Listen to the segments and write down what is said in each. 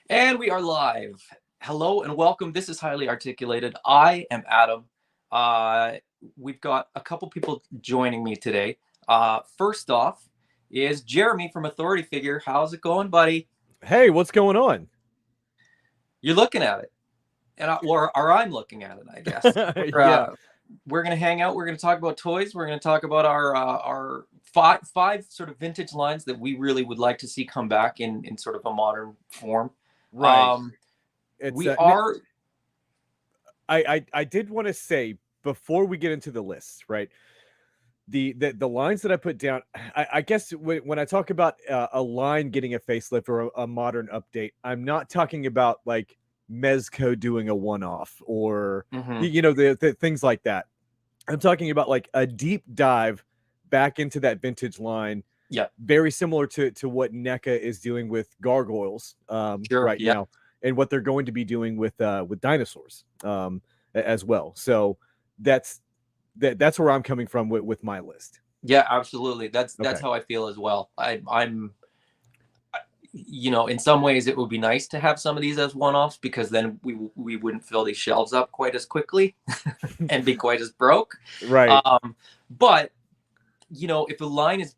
And we are live. Hello and welcome. This is Highly Articulated. I am Adam. Uh, we've got a couple people joining me today. First off is Jeremy from Authority Figure. How's it going, buddy? Hey, what's going on? You're looking at it, or I'm looking at it, I guess. We're, Yeah, uh, we're gonna hang out. We're gonna talk about toys. We're gonna talk about our five sort of vintage lines that we really would like to see come back in sort of a modern form. right. Um, It's we are I did want to say before we get into the list, right? The lines that I put down, I guess when I talk about a line getting a facelift or a modern update, I'm not talking about like Mezco doing a one-off or Mhm. the things like that. I'm talking about like a deep dive back into that vintage line, Yeah, very similar to what NECA is doing with gargoyles sure. right Yeah. now, and what they're going to be doing with dinosaurs as well. So that's that's where I'm coming from with my list. Yeah, absolutely. That's Okay. how I feel as well. I'm in some ways it would be nice to have some of these as one-offs because then we wouldn't fill these shelves up quite as quickly and be quite as broke. Right. Um, but if a line is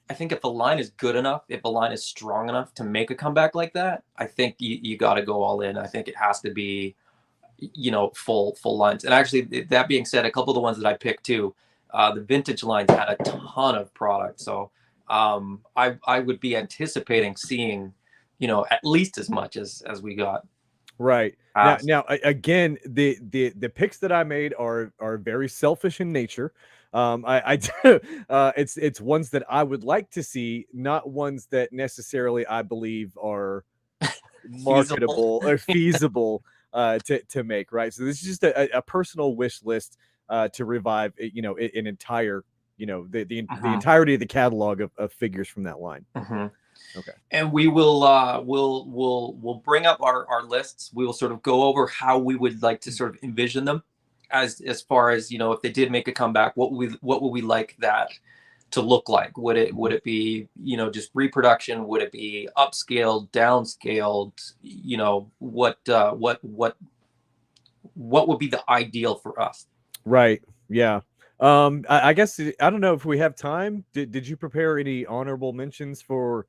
I think if the line is good enough, if the line is strong enough to make a comeback like that, I think you got to go all in. I think it has to be full lines. And actually, that being said, a couple of the ones that I picked too, the vintage lines had a ton of product. So I would be anticipating seeing, at least as much as we got Right. Now, past. again, the picks that I made are very selfish in nature. I do, it's ones that I would like to see, not ones that necessarily I believe are Feasible. marketable or feasible to make. Right. So this is just a personal wish list to revive, an entire, the Hmm. entirety of the catalog of figures from that line. Hmm. Okay. And we will we'll bring up our lists. We will sort of go over how we would like to sort of envision them as far as if they did make a comeback, what would we like that to look like? Would Mhm. it be just reproduction? Would it be upscaled, downscaled? What would be the ideal for us? Right. Yeah. I guess I don't know if we have time. Did you prepare any honorable mentions for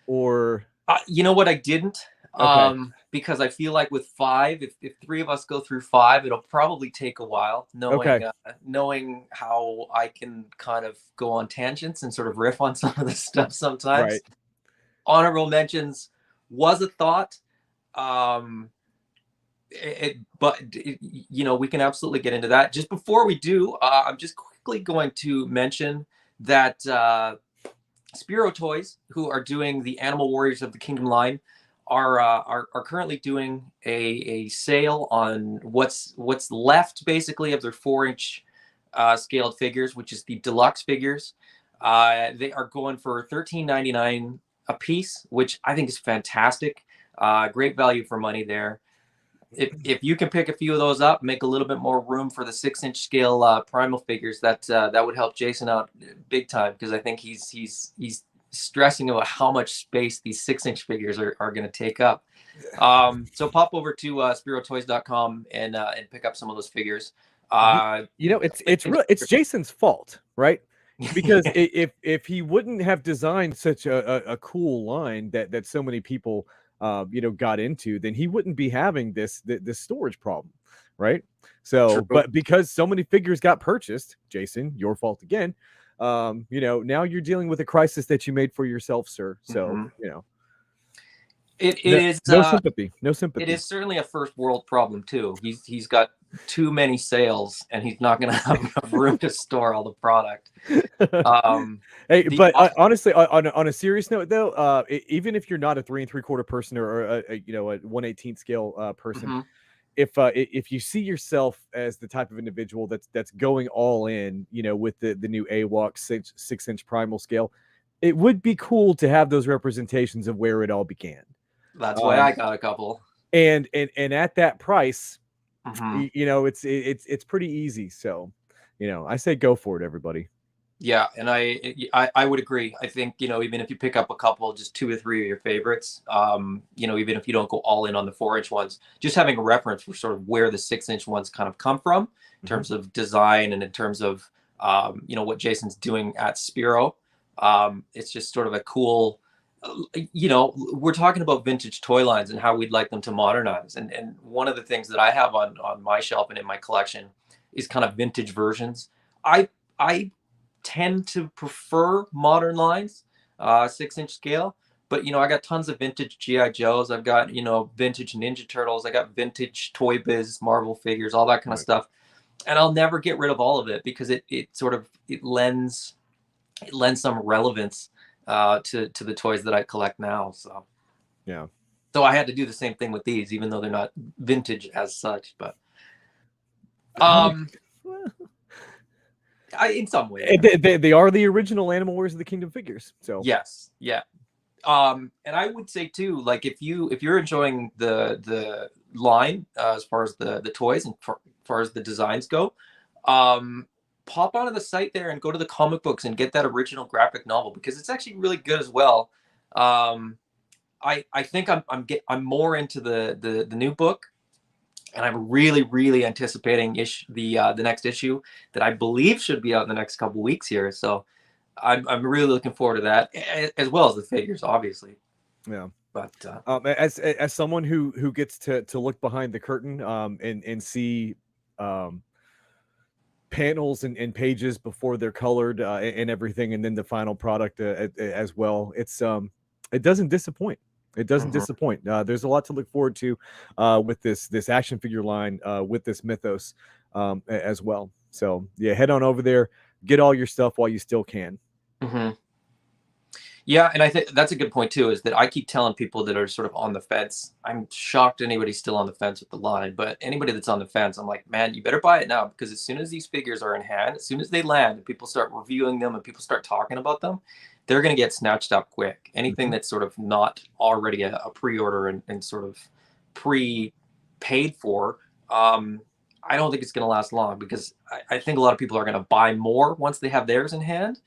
or You know what, I didn't, okay. because I feel like with five, if three of us go through five, it'll probably take a while, knowing Okay. knowing how I can kind of go on tangents and sort of riff on some of this stuff Right. sometimes. Honorable mentions was a thought. Um, we can absolutely get into that. Just before we do, I'm just quickly going to mention that Spero Toys, who are doing the Animal Warriors of the Kingdom line, are currently doing a sale on what's left basically of their 4-inch scaled figures, which is the deluxe figures. They are going for $13.99 a piece, which I think is fantastic. Great value for money there. If you can pick a few of those up, make a little bit more room for the 6-inch scale primal figures, that would help Jason out big time, because I think he's stressing about how much space these 6-inch figures are going to take up. So pop over to SperoToys.com and pick up some of those figures. You, Uh, it's Jason's fault, right? Because if he wouldn't have designed such a cool line that so many people got into, then he wouldn't be having this storage problem, right? So, True. but because so many figures got purchased, Jason, your fault again. Now you're dealing with a crisis that you made for yourself, sir. So, Mhm. you know, It no, is no sympathy, no it sympathy. is certainly a first world problem too. He's got too many sales, and he's not going to have enough room to store all the product. Um, Hey, the but honestly, on a serious note, though, even if you're not a 3 3/4 person or a 1/18 scale person, Mhm. if you see yourself as the type of individual that's going all in, with the new AWOC 6-inch primal scale, it would be cool to have those representations of where it all began. That's why Um, I got a couple. and at that price, Mhm. it's pretty easy. So, I say go for it, everybody. Yeah, and I would agree. I think, even if you pick up a couple, just two or three of your favorites, even if you don't go all in on the 4-inch ones, just having a reference for sort of where the 6-inch ones kind of come from in terms of design and in terms of what Jason's doing at Spero. It's just sort of a cool, we're talking about vintage toy lines and how we'd like them to modernize. And one of the things that I have on my shelf and in my collection is kind of vintage versions. I tend to prefer modern lines, 6-inch scale. But I got tons of vintage GI Joes. I've got vintage Ninja Turtles. I got vintage Toy Biz Marvel figures, all that kind of stuff. And I'll never get rid of all of it because it lends some relevance to the toys that I collect now. So yeah. So I had to do the same thing with these, even though they're not vintage as such. But in some ways, they are the original Animal Warriors of the Kingdom figures. So yes, yeah. And I would say too, like if you're enjoying the line as far as the toys and as far as the designs go, pop onto the site there and go to the comic books and get that original graphic novel because it's actually really good as well. I think I'm more into the new book, and I'm really anticipating the next issue that I believe should be out in the next couple weeks here. So I'm really looking forward to that, as well as the figures, obviously. Yeah. But as someone who gets to look behind the curtain and see panels and pages before they're colored and everything, and then the final product as well, it doesn't disappoint. It doesn't disappoint. There's a lot to look forward to with this action figure line, with this mythos as well. So yeah, head on over there, get all your stuff while you still can. Yeah, and I think that's a good point too, is that I keep telling people that are sort of on the fence. I'm shocked anybody's still on the fence with the line, but anybody that's on the fence, I'm like, man, you better buy it now, because as soon as these figures are in hand, as soon as they land and people start reviewing them and people start talking about them, they're going to get snatched up quick. Anything that's sort of not already a pre-order and sort of pre-paid for, I don't think it's going to last long, because I think a lot of people are going to buy more once they have theirs in hand.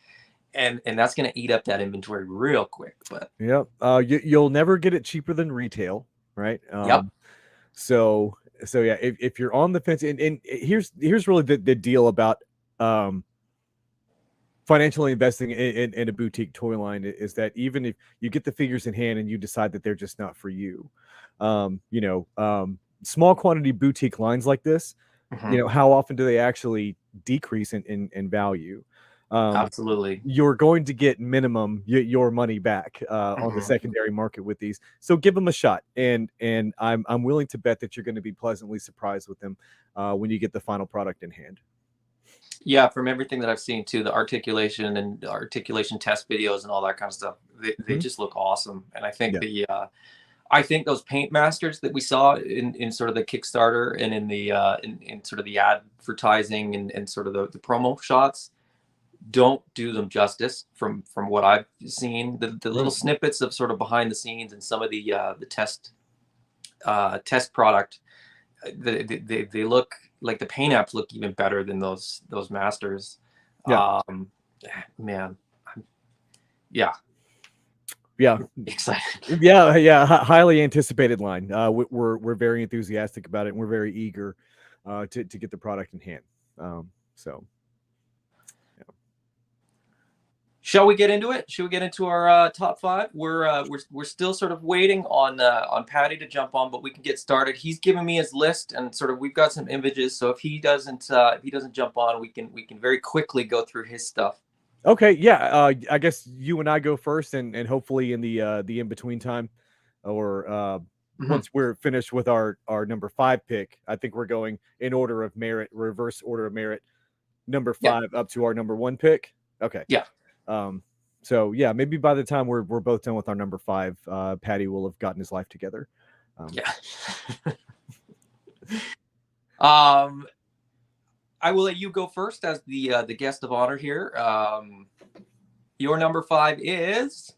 And that's going to eat up that inventory real quick. But yep, you'll never get it cheaper than retail, right? Yep. So yeah, if you're on the fence, and here's really the deal about financially investing in a boutique toy line, is that even if you get the figures in hand and you decide that they're just not for you, small quantity boutique lines like this, how often do they actually decrease in value? Absolutely. You're going to get minimum your money back on the secondary market with these. So give them a shot, and I'm willing to bet that you're going to be pleasantly surprised with them when you get the final product in hand. Yeah, from everything that I've seen too, the articulation and articulation test videos and all that kind of stuff, they just look awesome. And I think I think those paint masters that we saw in sort of the Kickstarter and in the in sort of the advertising and sort of the promo shots don't do them justice from what I've seen. The little snippets of sort of behind the scenes and some of the test product, they look like the paint apps look even better than those masters. Man, yeah, excited. Yeah, highly anticipated line. We're very enthusiastic about it, and we're very eager to get the product in hand. So shall we get into it? Should we get into our top 5? We're still sort of waiting on Paddy to jump on, but we can get started. He's given me his list, and sort of we've got some images. So if he doesn't jump on, we can very quickly go through his stuff. Okay, yeah. I guess you and I go first, and hopefully in the in between time, or once we're finished with our number 5 pick, I think we're going in order of merit, reverse order of merit, number 5 up to our number 1 pick. Okay. Yeah. So yeah, maybe by the time we're both done with our number 5, Paddy will have gotten his life together. I will let you go first as the guest of honor here. Your number 5 is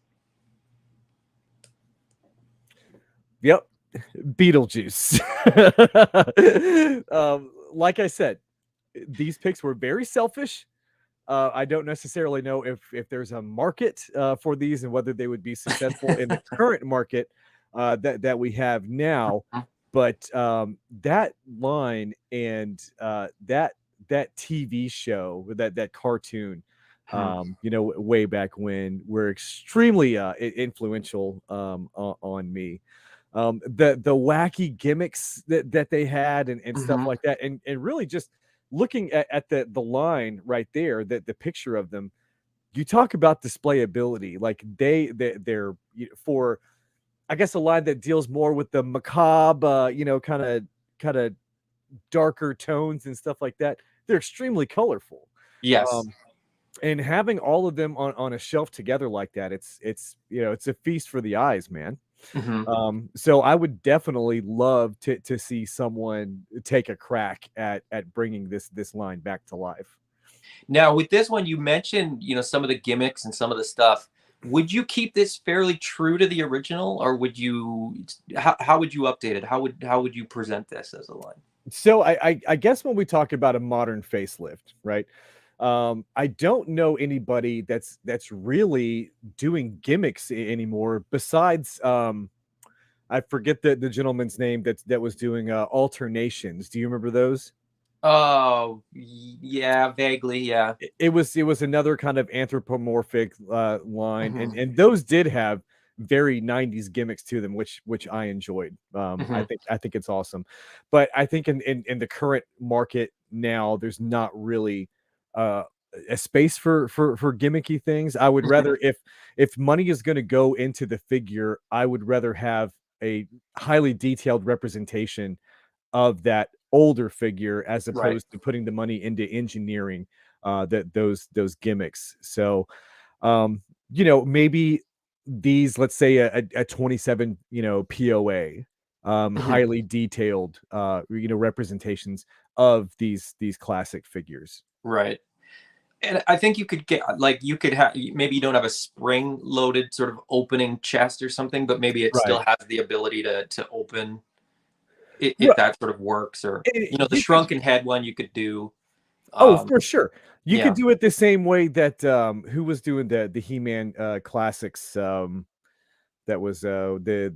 Beetlejuice. Like I said, these picks were very selfish. I don't necessarily know if there's a market for these and whether they would be successful in the current market that we have now. But that line and that TV show, that cartoon, way back when, were extremely influential on me. The wacky gimmicks that they had and stuff Mhm. like that, and really just looking at the line right there, the picture of them, you talk about displayability. Like they're for, I guess, a line that deals more with the macabre, kind of darker tones and stuff like that. They're extremely colorful. Yes. Um, and having all of them on a shelf together like that, it's a feast for the eyes, man. Mhm. So I would definitely love to see someone take a crack at bringing this line back to life. Now, with this one, you mentioned, some of the gimmicks and some of the stuff. Would you keep this fairly true to the original, or would you how would you update it? How would you present this as a line? So I guess when we talk about a modern facelift, right? I don't know anybody that's really doing gimmicks anymore besides I forget the gentleman's name that was doing alternations. Do you remember those? Oh, yeah, vaguely, yeah. It was another kind of anthropomorphic line, and Mhm. those did have very 90s gimmicks to them, which I enjoyed. I Mhm. think it's awesome. But I think in the current market now, there's not really uh a space for gimmicky things. I would Mhm. rather, if money is going to go into the figure, I would rather have a highly detailed representation of that older figure, as Right. opposed to putting the money into engineering those gimmicks. So maybe these, let's say a 27 POA, Mhm. highly detailed representations of these classic figures. Right. And I think you could get, like, you could have, maybe you don't have a spring-loaded sort of opening chest or something, but maybe it still Right. has the ability to open, if Right. that sort of works. Or, the You could. shrunken head one you could do. Oh, Um, for sure. You could yeah. do it the same way that who was doing the He-Man classics, that was the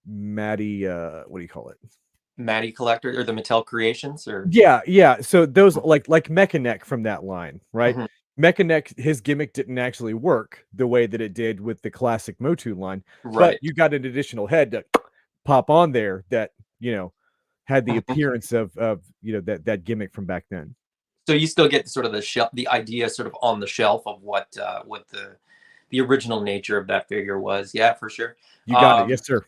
Maddie, what do you call it? Matty Collector or the Mattel Creations, or Yeah, yeah. So those, like Mechaneck from that line, right? Mhm. Mechaneck, his gimmick didn't actually work the way that it did with the classic Motu line, but Right. you got an additional head to pop on there that had the Mhm. appearance of that gimmick from back then. So you still get sort of the idea sort of on the shelf of what the original nature of that figure was. Yeah, for sure. You got it, Um, yes, sir.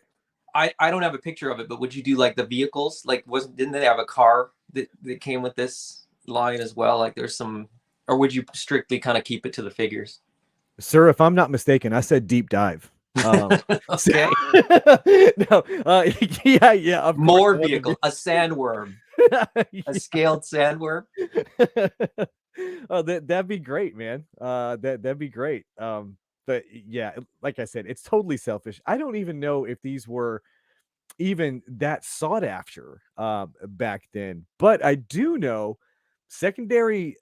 I don't have a picture of it, but would you do like the vehicles? Like, wasn't didn't they have a car that came with this line as well? Like, there's some, or would you strictly kind of keep it to the figures? Sir, if I'm not mistaken, I said deep dive. So, Okay. no, yeah, yeah, of course. More I want vehicle, a sandworm, a scaled sandworm. Oh, that'd be great, man. That'd be great. But yeah, like I said, it's totally selfish. I don't even know if these were even that sought after back then, but I do know secondary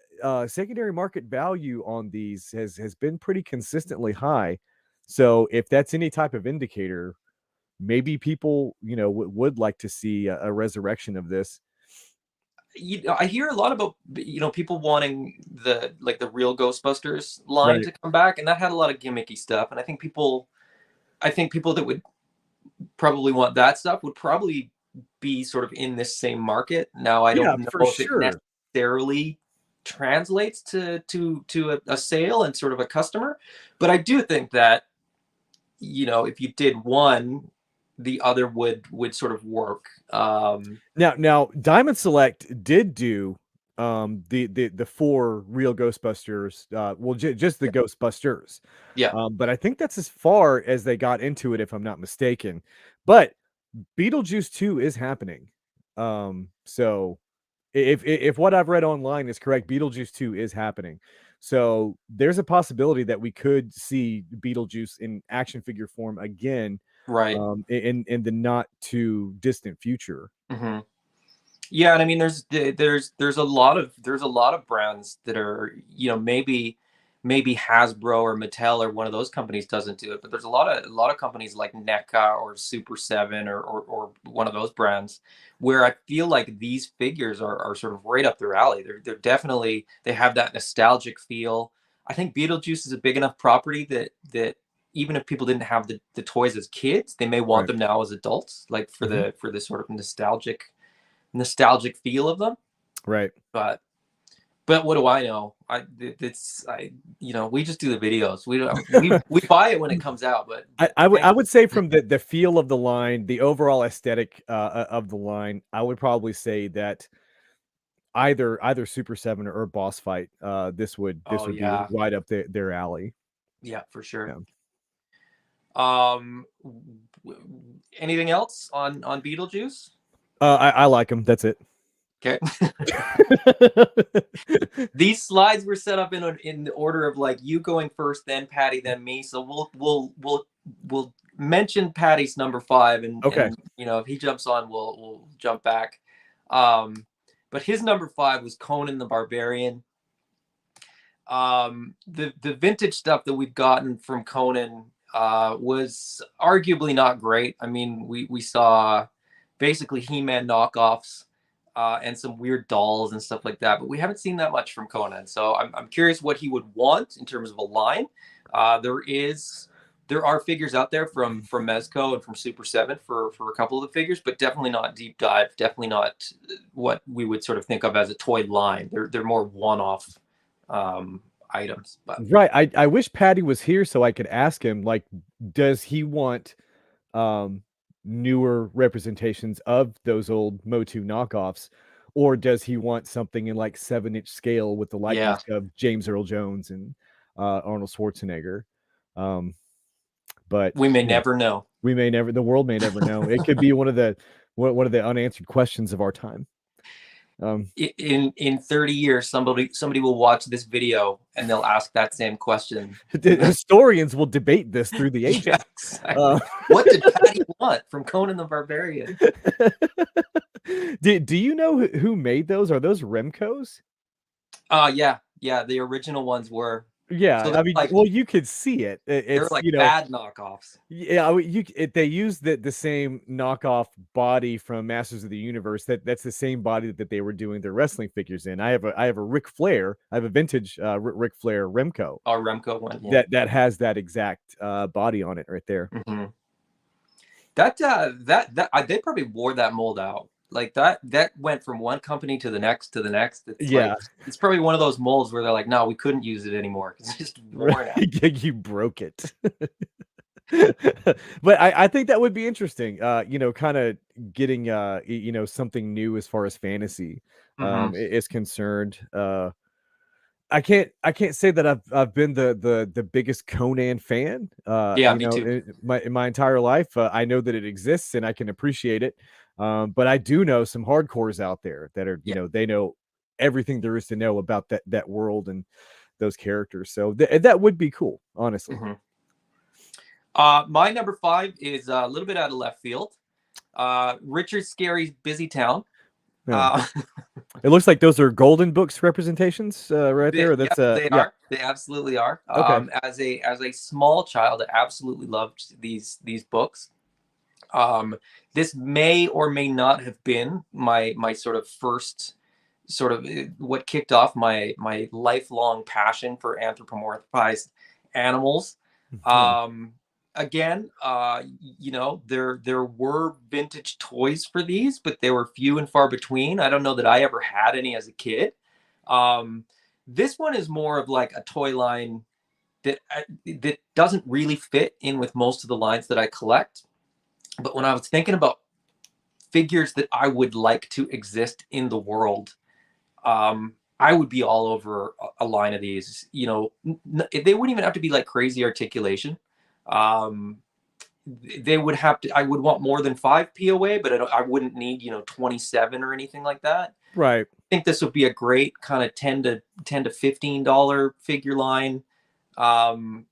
secondary market value on these has been pretty consistently high. So if that's any type of indicator, maybe people would like to see a resurrection of this. I hear a lot about, people wanting the real Ghostbusters line Right. to come back, and that had a lot of gimmicky stuff. And I think people that would probably want that stuff would probably be sort of in this same market. Now, I Yeah, don't for know if it sure. necessarily translates to a sale and sort of a customer, but I do think that, if you did one, the other would sort of work. Now, Diamond Select did do the four real Ghostbusters. Well, just the Ghostbusters. Yeah. But I think that's as far as they got into it, if I'm not mistaken. But Beetlejuice 2 is happening. So if what I've read online is correct, Beetlejuice 2 is happening. So there's a possibility that we could see Beetlejuice in action figure form again, Right. in the not too distant future. Hmm. Yeah, and I mean, there's a lot of brands that are, maybe Hasbro or Mattel or one of those companies doesn't do it, but there's a lot of companies like NECA or Super Seven or one of those brands where I feel like these figures are sort of right up their alley. They're definitely, they have that nostalgic feel. I think Beetlejuice is a big enough property that even if people didn't have the toys as kids, they may want Right. them now as adults, like for Mhm. the sort of nostalgic feel of them. Right. But what do I know? We just do the videos. We buy it when it comes out, but I thank would say from the feel of the line, the overall aesthetic of the line, I would probably say that either Super 7 or Boss Fight, this Oh would be yeah, right up their alley. yeah, for sure. Yeah. Um, Anything else on Beetlejuice? I like them. That's it. Okay. These slides were set up in the order of like you going first, then Patty, then me. So we'll mention Patty's number 5, and Okay. if he jumps on, we'll jump back. Um, but his number 5 was Conan the Barbarian. The vintage stuff that we've gotten from Conan was arguably not great. I mean, we saw basically He-Man knockoffs and some weird dolls and stuff like that, but we haven't seen that much from Conan. So I'm curious what he would want in terms of a line. There are figures out there from Mezco and from Super 7 for a couple of the figures, but definitely not deep dive. Definitely not what we would sort of think of as a toy line. They're more one-off items. But Right. I wish Patty was here so I could ask him, like, does he want um newer representations of those old Motu knockoffs, or does he want something in like 7-inch scale with the likeness yeah, of James Earl Jones and Arnold Schwarzenegger? Um, but we may you know, never know. the world may never know. It could be one of the unanswered questions of our time. In 30 years, somebody will watch this video and they'll ask that same question. Historians will debate this through the Yeah, ages. exactly. What did Patty want from Conan the Barbarian? Do you know who made those? Are those Remco's? Yeah, the original ones were. Yeah, So I mean, well, you could see it. they're It's like bad knockoffs. yeah, they use the same knockoff body from Masters of the Universe. That's the same body that they were doing their wrestling figures in. I have a Ric Flair. I have a vintage Ric Flair Remco Oh, Remco one, yeah. that has that exact body on it right there. Mm-hmm. They probably wore that mold out. Like that went from one company to the next to the next. It's Yeah, like it's probably one of those molds where they're like, no, we couldn't use it anymore because it's just worn out. you broke it. But I think that would be interesting. Kind of getting something new as far as fantasy Mm-hmm. is concerned. I can't say that I've been the biggest Conan fan. Yeah, me too. In my entire life, I know that it exists and I can appreciate it. But I do know some hardcores out there that are Yeah. they know everything there is to know about that world and those characters. So that would be cool, honestly. Mm-hmm. My number 5 is a little bit out of left field. Richard Scarry's Busy Town. Yeah. Uh, It looks like those are Golden Books representations right there. That's they yeah. are. They absolutely are. Okay. As a small child, I absolutely loved these books. This may or may not have been my sort of first sort of what kicked off my lifelong passion for anthropomorphized animals. Yeah. Again, there were vintage toys for these, but they were few and far between. I don't know that I ever had any as a kid. Um, this one is more of like a toy line that doesn't really fit in with most of the lines that I collect. But when I was thinking about figures that I would like to exist in the world, I would be all over a line of these. They wouldn't even have to be like crazy articulation. Um, they would have to. I would want more than 5 POA, but I wouldn't need 27 or anything like that. Right. I think this would be a great kind of $10 to $15 figure line. Um,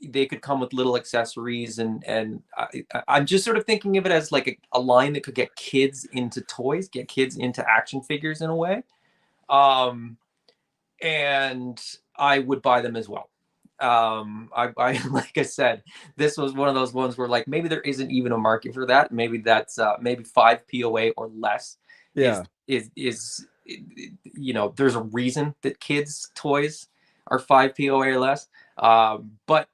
they could come with little accessories, and I'm just sort of thinking of it as like a line that could get kids into toys, get kids into action figures in a way. Um, and I would buy them as well. I like I said, this was one of those ones where like maybe there isn't even a market for that. Maybe that's maybe 5 POA or less is Yeah. there's a reason that kids toys are 5 POA or less. But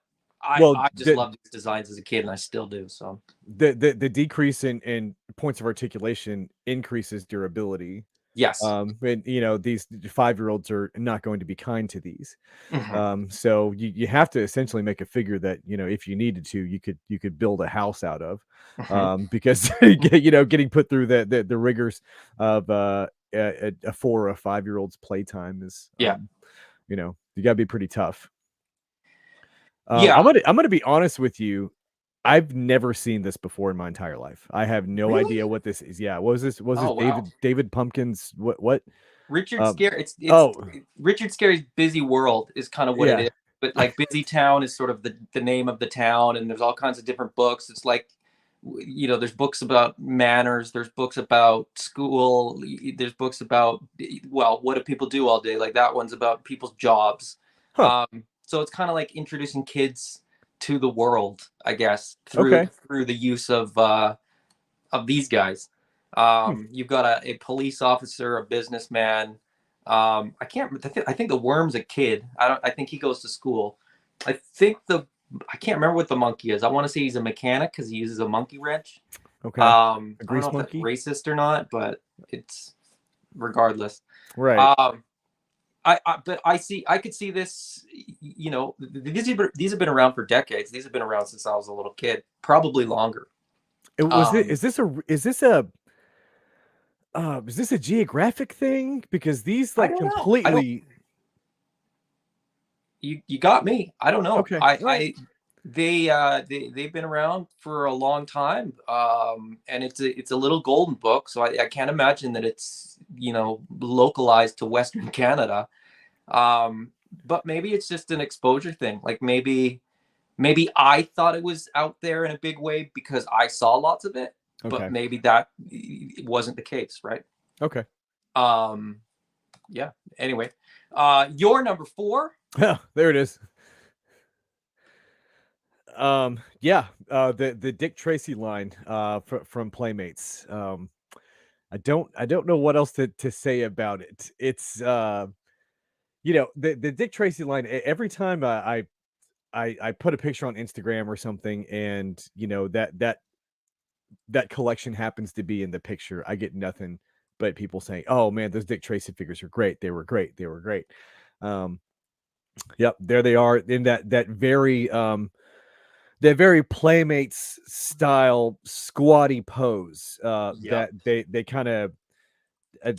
Well, I just loved these designs as a kid, and I still do. So the decrease in points of articulation increases durability. yes. And these 5-year-olds are not going to be kind to these. Mhm. So you have to essentially make a figure that, if you needed to, you could build a house out of, Mhm. because getting put through the rigors of a 4 or a 5-year-old's playtime is, Yeah. you gotta be pretty tough. Yeah. I'm gonna be honest with you. I've never seen this before in my entire life. I have no Really? idea what this is. Yeah, what was this? Was this Oh wow. David Pumpkins? What? Richard Um, Scary. It's oh, Richard Scary's Busy World is kind of what it yeah. is. But like Busy Town is sort of the name of the town, and there's all kinds of different books. It's like there's books about manners, there's books about school, there's books about well, what do people do all day? Like that one's about people's jobs. Huh. So it's kind of like introducing kids to the world, I guess, Okay. through the use of these guys. Hmm. You've got a police officer, a businessman. I can't. I think the worm's a kid. I don't. I think he goes to school. I think I can't remember what the monkey is. I want to say he's a mechanic because he uses a monkey wrench. Okay. A I don't know grease if that's monkey. racist or not, but it's regardless. Right. Um, but I could see this. These have been around for decades. These have been around since I was a little kid, probably longer. Was it? Um, Is this a? Is this a geographic thing? Because these I like don't know. I don't. completely. You got me. I don't know. Okay. All right. They've been around for a long time, and it's a little golden book. So I can't imagine that it's localized to Western Canada. But maybe it's just an exposure thing. Like maybe I thought it was out there in a big way because I saw lots of it, but Okay. maybe that it wasn't the case, right? Okay. Um, yeah. Anyway, your number 4. Yeah. There it is. Yeah. The Dick Tracy line. From Playmates. I don't know what else to say about it. It's the Dick Tracy line. Every time I put a picture on Instagram or something, and that collection happens to be in the picture, I get nothing but people saying, "Oh man, those Dick Tracy figures are great. They were great. They were great." Um, yep, there they are in that very Playmates style squatty pose. Yep. That they kind of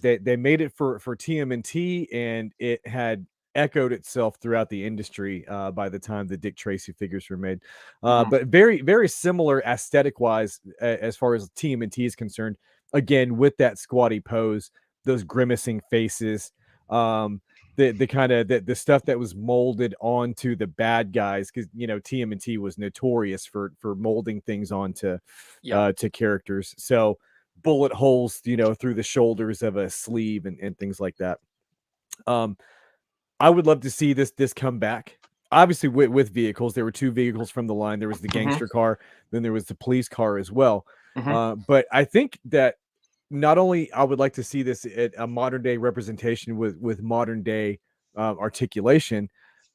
they made it for TMNT, and it had echoed itself throughout the industry by the time the Dick Tracy figures were made. Mhm. But very very similar aesthetic wise as far as TMNT is concerned. Again, with that squatty pose, those grimacing faces, the kind of the stuff that was molded onto the bad guys, because TMNT was notorious for molding things onto Yep. to characters. So bullet holes, through the shoulders of a sleeve and things like that. Um, I would love to see this come back. Obviously, with vehicles, there were 2 vehicles from the line. There was the Mhm. gangster car, then there was the police car as well. Mhm. But I think that not only I would like to see this at a modern day representation with modern day articulation,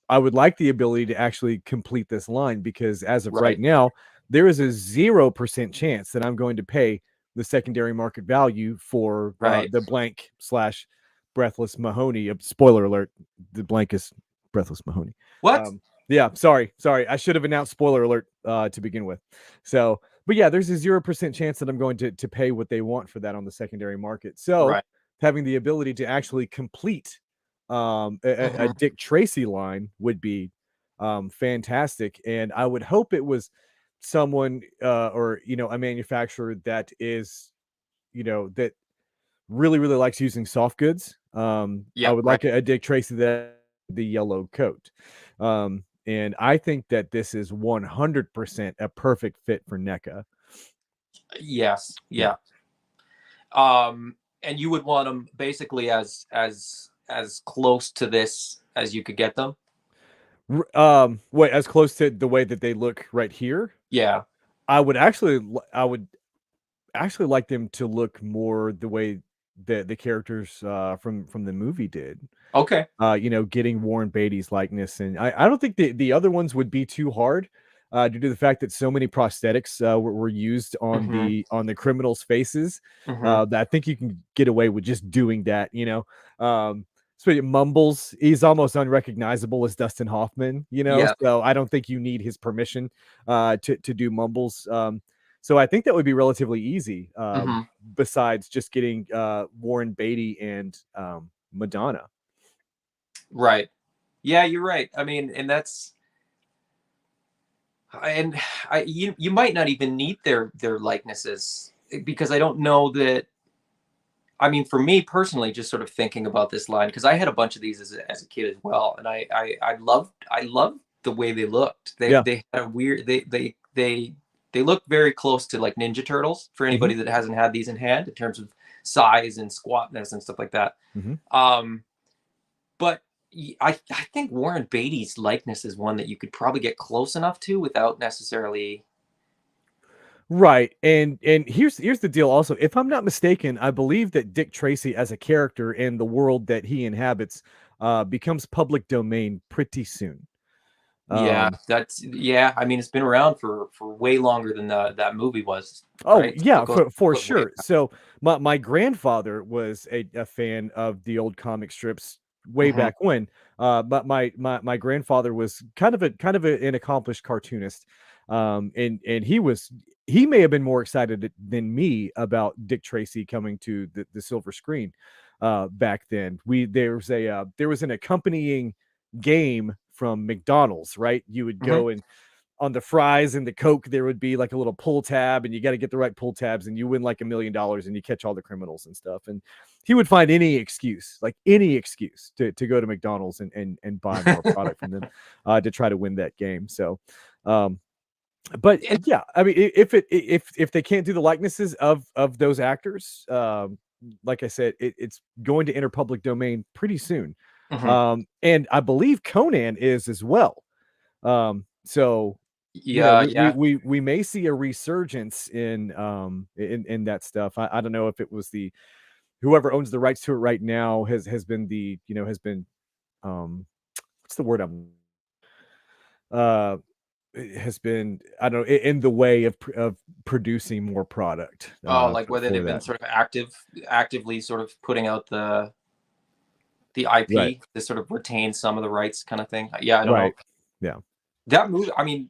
I would like the ability to actually complete this line, because as of right Right. now, there is a 0% chance that I'm going to pay the secondary market value for Right. the blank slash breathless Mahoney. Spoiler alert: the blank is breathless Mahoney. What? Yeah, sorry. I should have announced spoiler alert to begin with. So, but yeah, there's a 0% chance that I'm going to pay what they want for that on the secondary market. So, Right. having the ability to actually complete a Mhm. Dick Tracy line would be fantastic. And I would hope it was someone or a manufacturer that is that really really likes using soft goods. I Yeah. would Right. like a Dick Tracy that the yellow coat. And I think that this is 100% a perfect fit for NECA. Yes. Yeah. Yeah. And you would want them basically as close to this as you could get them. Wait, as close to the way that they look right here? Yeah. I would actually like them to look more the way that the characters from the movie did. Okay. Getting Warren Beatty's likeness, and I don't think the other ones would be too hard, due to the fact that so many prosthetics were used Mm-hmm. on the criminals' faces. Mm-hmm. That I think you can get away with just doing that. So Mumbles, he's almost unrecognizable as Dustin Hoffman. Yeah. So I don't think you need his permission to do Mumbles. So I think that would be relatively easy. Mm-hmm. Besides just getting Warren Beatty and Madonna. Right. Yeah, you're right. I mean, and you might not even need their likenesses, because I don't know that. I mean, for me personally, just sort of thinking about this line, because I had a bunch of these as a kid as well, and I loved the way they looked. They Yeah. they had a weird they look very close to like Ninja Turtles for Mhm. anybody that hasn't had these in hand in terms of size and squatness and stuff like that. Mhm. Um, but I think Warren Beatty's likeness is one that you could probably get close enough to without necessarily. Right. And here's the deal also. If I'm not mistaken, I believe that Dick Tracy as a character in the world that he inhabits becomes public domain pretty soon. Yeah, Um yeah. I mean, it's been around for way longer than that movie was, oh right? So yeah, it goes for way sure. back. So my grandfather was a fan of the old comic strips way Hmm. back when. But my grandfather was an accomplished cartoonist. And he may have been more excited than me about Dick Tracy coming to the silver screen back then. There was an accompanying game from McDonald's, right? You would Hmm. go and on the fries and the Coke, there would be like a little pull tab, and you got to get the right pull tabs, and you win like $1 million, and you catch all the criminals and stuff. And he would find any excuse to go to McDonald's and buy more product from them to try to win that game. So, um, but And, yeah, I mean, if they can't do the likenesses of those actors, like I said, it's going to enter public domain pretty soon. mhm. And I believe Conan is as well. So Yeah, yeah. we may see a resurgence in that stuff. I don't know if it was the whoever owns the rights to it right now has been what's the word I'm uh has been I don't know in the way of producing more product Oh, like whether for they've been that. sort of actively sort of putting out the Right. IP to sort of retain some of the rights, kind of thing. Yeah, I don't know. Right. Yeah. That movie, I mean,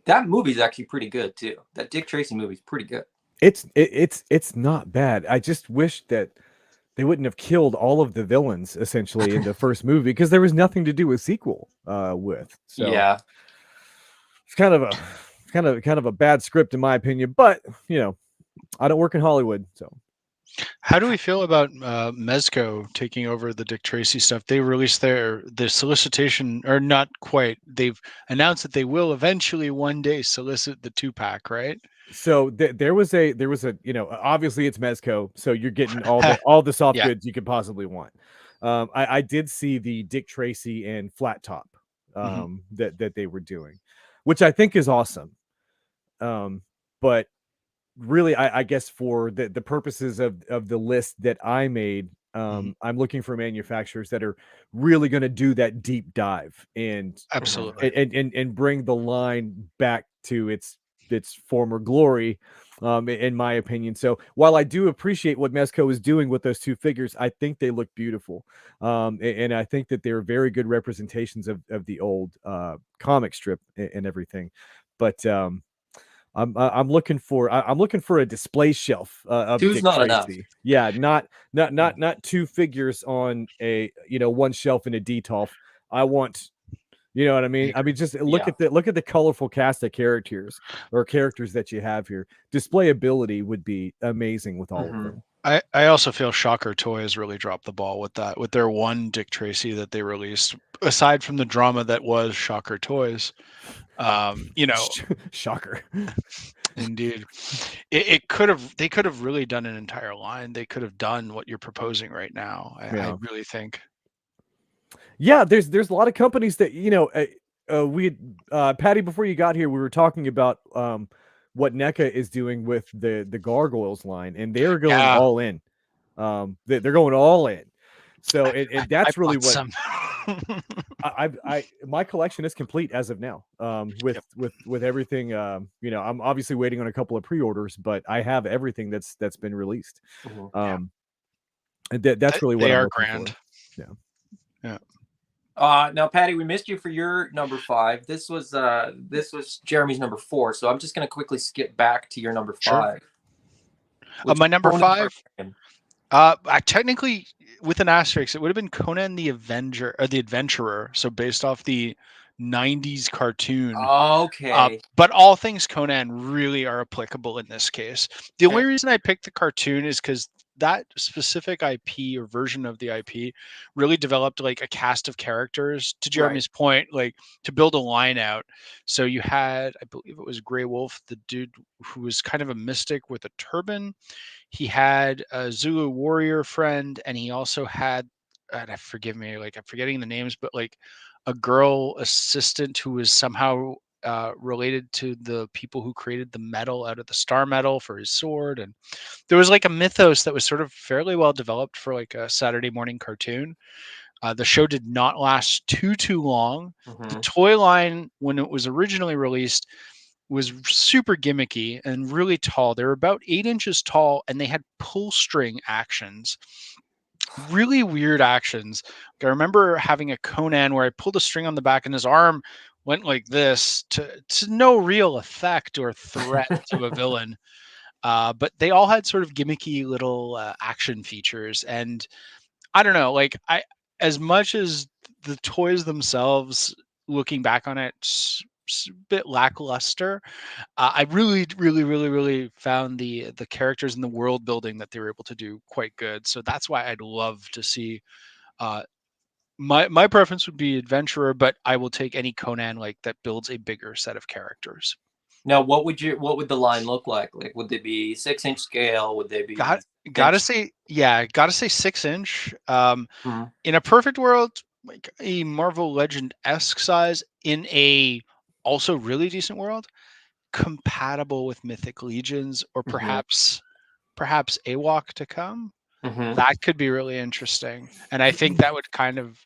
that movie's actually pretty good too. That Dick Tracy movie's pretty good. It's not bad. I just wish that they wouldn't have killed all of the villains essentially in the first movie because there was nothing to do with sequel with. So Yeah. it's kind of a bad script in my opinion, but I don't work in Hollywood, so How do we feel about Mezco taking over the Dick Tracy stuff? They released their solicitation, or not quite. They've announced that they will eventually one day solicit the 2-pack, right? there was a obviously it's Mezco, so you're getting all the soft Yeah. goods you could possibly want. I did see the Dick Tracy and Flat Top that they were doing, which I think is awesome. But really, I guess for the purposes of the list that I made, I'm looking for manufacturers that are really going to do that deep dive Absolutely. and bring the line back to its former glory, in my opinion. So while I do appreciate what Mezco is doing with those two figures, I think they look beautiful, and I think that they're very good representations of the old comic strip and everything. But I'm looking for I'm looking for a display shelf of Two's Dick not enough. Tracy. Yeah, not two figures on a one shelf in a detolf. I want what I mean. I mean, just Yeah. look at the colorful cast of characters that you have here. Displayability would be amazing with all of Hmm. them. I also feel Shocker Toys really dropped the ball with that, with their one Dick Tracy that they released. Aside from the drama that was Shocker Toys, you know, Shocker. indeed, they could have really done an entire line. They could have done what you're proposing right now. I really think. Yeah, there's a lot of companies that we Patty, before you got here, we were talking about what NECA is doing with the Gargoyles line, and they're going all in. They're going all in. So and that's really what some. my collection is complete as of now. With everything. I'm obviously waiting on a couple of pre-orders, but I have everything that's been released. That's really what they I'm are looking grand. For. Yeah. Now, Patty, we missed you for your number 5. This was Jeremy's number 4, so I'm just going to quickly skip back to your number 5. Sure. My number 5. I technically, with an asterisk, it would have been Conan the Avenger or the Adventurer. So based off the '90s cartoon. Okay. But all things Conan really are applicable in this case. The only reason I picked the cartoon is because that specific IP or version of the IP really developed like a cast of characters, to Jeremy's point, like to build a line out. So you had, I believe it was Grey Wolf, the dude who was kind of a mystic with a turban. He had a Zulu warrior friend, and he also had, forgive me, like I'm forgetting the names, but like a girl assistant who was somehow related to the people who created the metal out of the star metal for his sword. And there was like a mythos that was sort of fairly well developed for like a Saturday morning cartoon. The show did not last too long. The toy line, when it was originally released, was super gimmicky and really tall. They were about 8 inches tall, and they had pull string actions. Really weird actions. I remember having a Conan where I pulled a string on the back and his arm went like this to no real effect or threat to a villain. But they all had sort of gimmicky little action features. And I don't know, like as much as the toys themselves, looking back on it, a bit lackluster, I really found the characters and the world building that they were able to do quite good. So that's why I'd love to see. My preference would be Adventurer, but I will take any Conan like that builds a bigger set of characters. Now, what would the line look like? Like, would they be 6-inch scale? Would they be? Gotta say 6-inch. In a perfect world, like a Marvel Legend-esque size, in a also really decent world, compatible with Mythic Legions, or perhaps AWOC to come. That could be really interesting. And I think that would kind of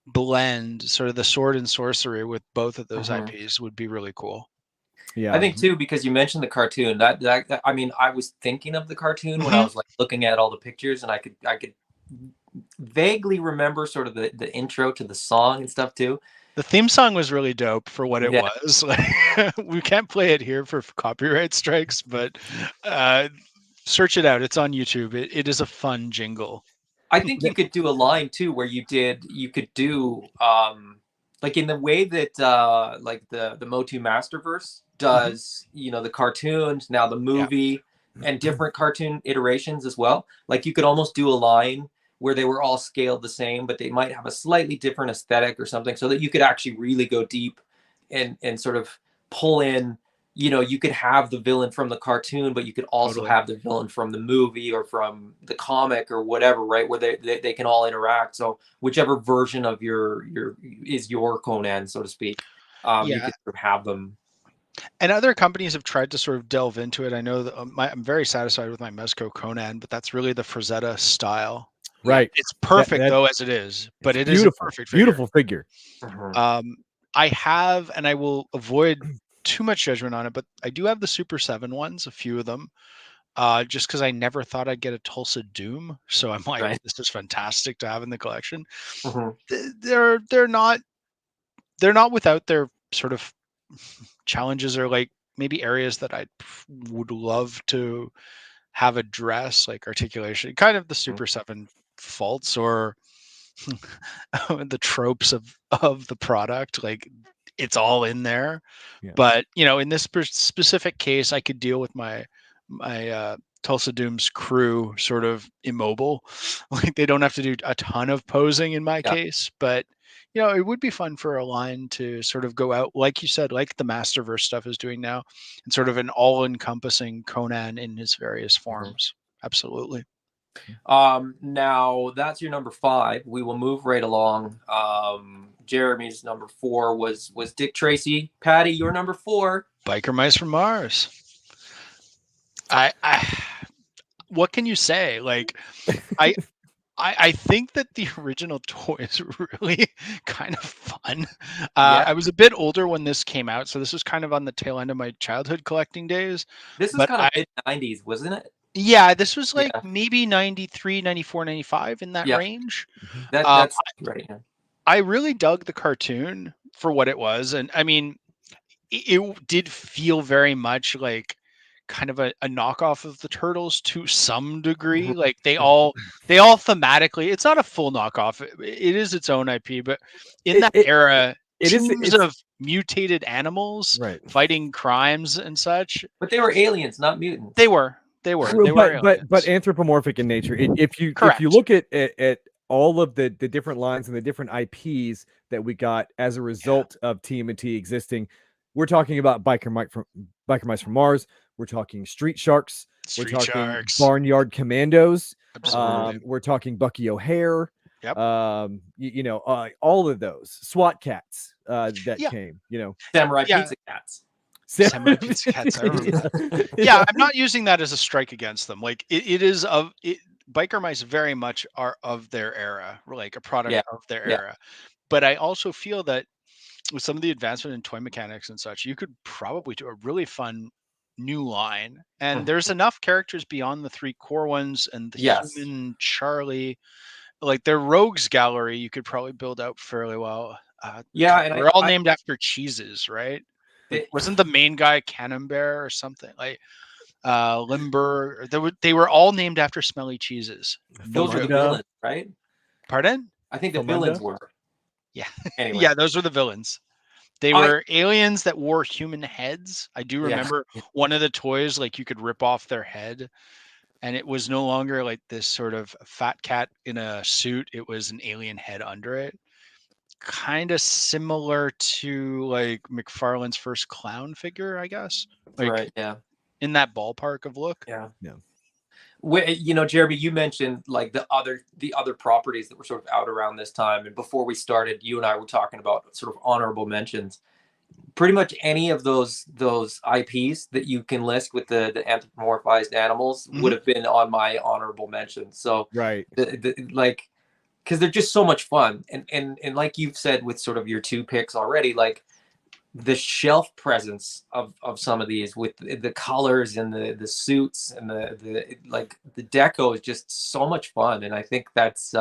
blend sort of the sword and sorcery with both of those IPs would be really cool. Yeah, I think too, because you mentioned the cartoon. That I mean, I was thinking of the cartoon when I was like looking at all the pictures, and I could vaguely remember sort of the intro to the song and stuff too. The theme song was really dope for what it was. We can't play it here for copyright strikes, but search it out. It's on YouTube. It is a fun jingle. I think you could do a line too where you could do like in the way that like the Motu Masterverse does, the cartoons, now the movie, and different cartoon iterations as well. Like you could almost do a line where they were all scaled the same, but they might have a slightly different aesthetic or something, so that you could actually really go deep and sort of pull in. You could have the villain from the cartoon, but you could also have the villain from the movie or from the comic or whatever, right? Where they can all interact. So whichever version of your Conan, so to speak, you could sort of have them. And other companies have tried to sort of delve into it. I know that I'm very satisfied with my Mezco Conan, but that's really the Frazetta style. Right. It's perfect though as it is, but it is a perfect figure. Beautiful figure. I have, and I will avoid too much judgment on it, but I do have the Super 7 ones, a few of them, just because I never thought I'd get a Tulsa Doom. So I'm like, this is fantastic to have in the collection. They're not without their sort of challenges, or like maybe areas that I would love to have address, like articulation, kind of the Super 7 faults, or the tropes of the product. Like it's all in there. But in this specific case, I could deal with my Tulsa Doom's crew sort of immobile. Like they don't have to do a ton of posing in my case, but it would be fun for a line to sort of go out, like you said, like the Masterverse stuff is doing now, and sort of an all-encompassing Conan in his various forms. Absolutely. Now that's your number 5. We will move right along. Jeremy's number 4 was Dick Tracy. Paddy, your number 4. Biker Mice from Mars. I what can you say? Like, I think that the original toy is really kind of fun. I was a bit older when this came out, so this was kind of on the tail end of my childhood collecting days. This is kind of mid-90s, wasn't it? Yeah, this was like maybe 93, 94, 95 in that range. That's right. Yeah. I really dug the cartoon for what it was. And I mean, it did feel very much like kind of a knockoff of the Turtles to some degree. Like they all thematically, it's not a full knockoff. It is its own IP, but in that era, teams of mutated animals fighting crimes and such. But they were aliens, not mutants. They were. But anthropomorphic in nature. If you look at all of the different lines and the different IPs that we got as a result of TMNT existing, we're talking about Biker Mice from Mars. We're talking Street Sharks. We're talking Barnyard Commandos. We're talking Bucky O'Hare. Yep. All of those SWAT cats that came. Samurai Pizza Cats. Samurai Pizza Cats. I remember. Yeah, I'm not using that as a strike against them. Like it is of it. Biker Mice very much are of their era, like a product of their era. But I also feel that with some of the advancement in toy mechanics and such, you could probably do a really fun new line. And there's enough characters beyond the 3 core ones and the human Charlie, like their rogues gallery, you could probably build out fairly well. And they're all named after cheeses, right? Wasn't the main guy Camembert or something like Limber? They were all named after smelly cheeses. Those are the villains, right? Pardon? I think the villains were. Yeah. Anyway. Yeah, those were the villains. They were aliens that wore human heads. I do remember one of the toys, like you could rip off their head, and it was no longer like this sort of fat cat in a suit. It was an alien head under it. Kind of similar to like McFarlane's first clown figure, I guess. Like, in that ballpark of look. Yeah. Jeremy, you mentioned like the other properties that were sort of out around this time, and before we started, you and I were talking about sort of honorable mentions. Pretty much any of those IPs that you can list with the anthropomorphized animals would have been on my honorable mention. So because they're just so much fun, and like you've said with sort of your 2 picks already, like the shelf presence of some of these with the colors and the suits and the deco is just so much fun. And I think that's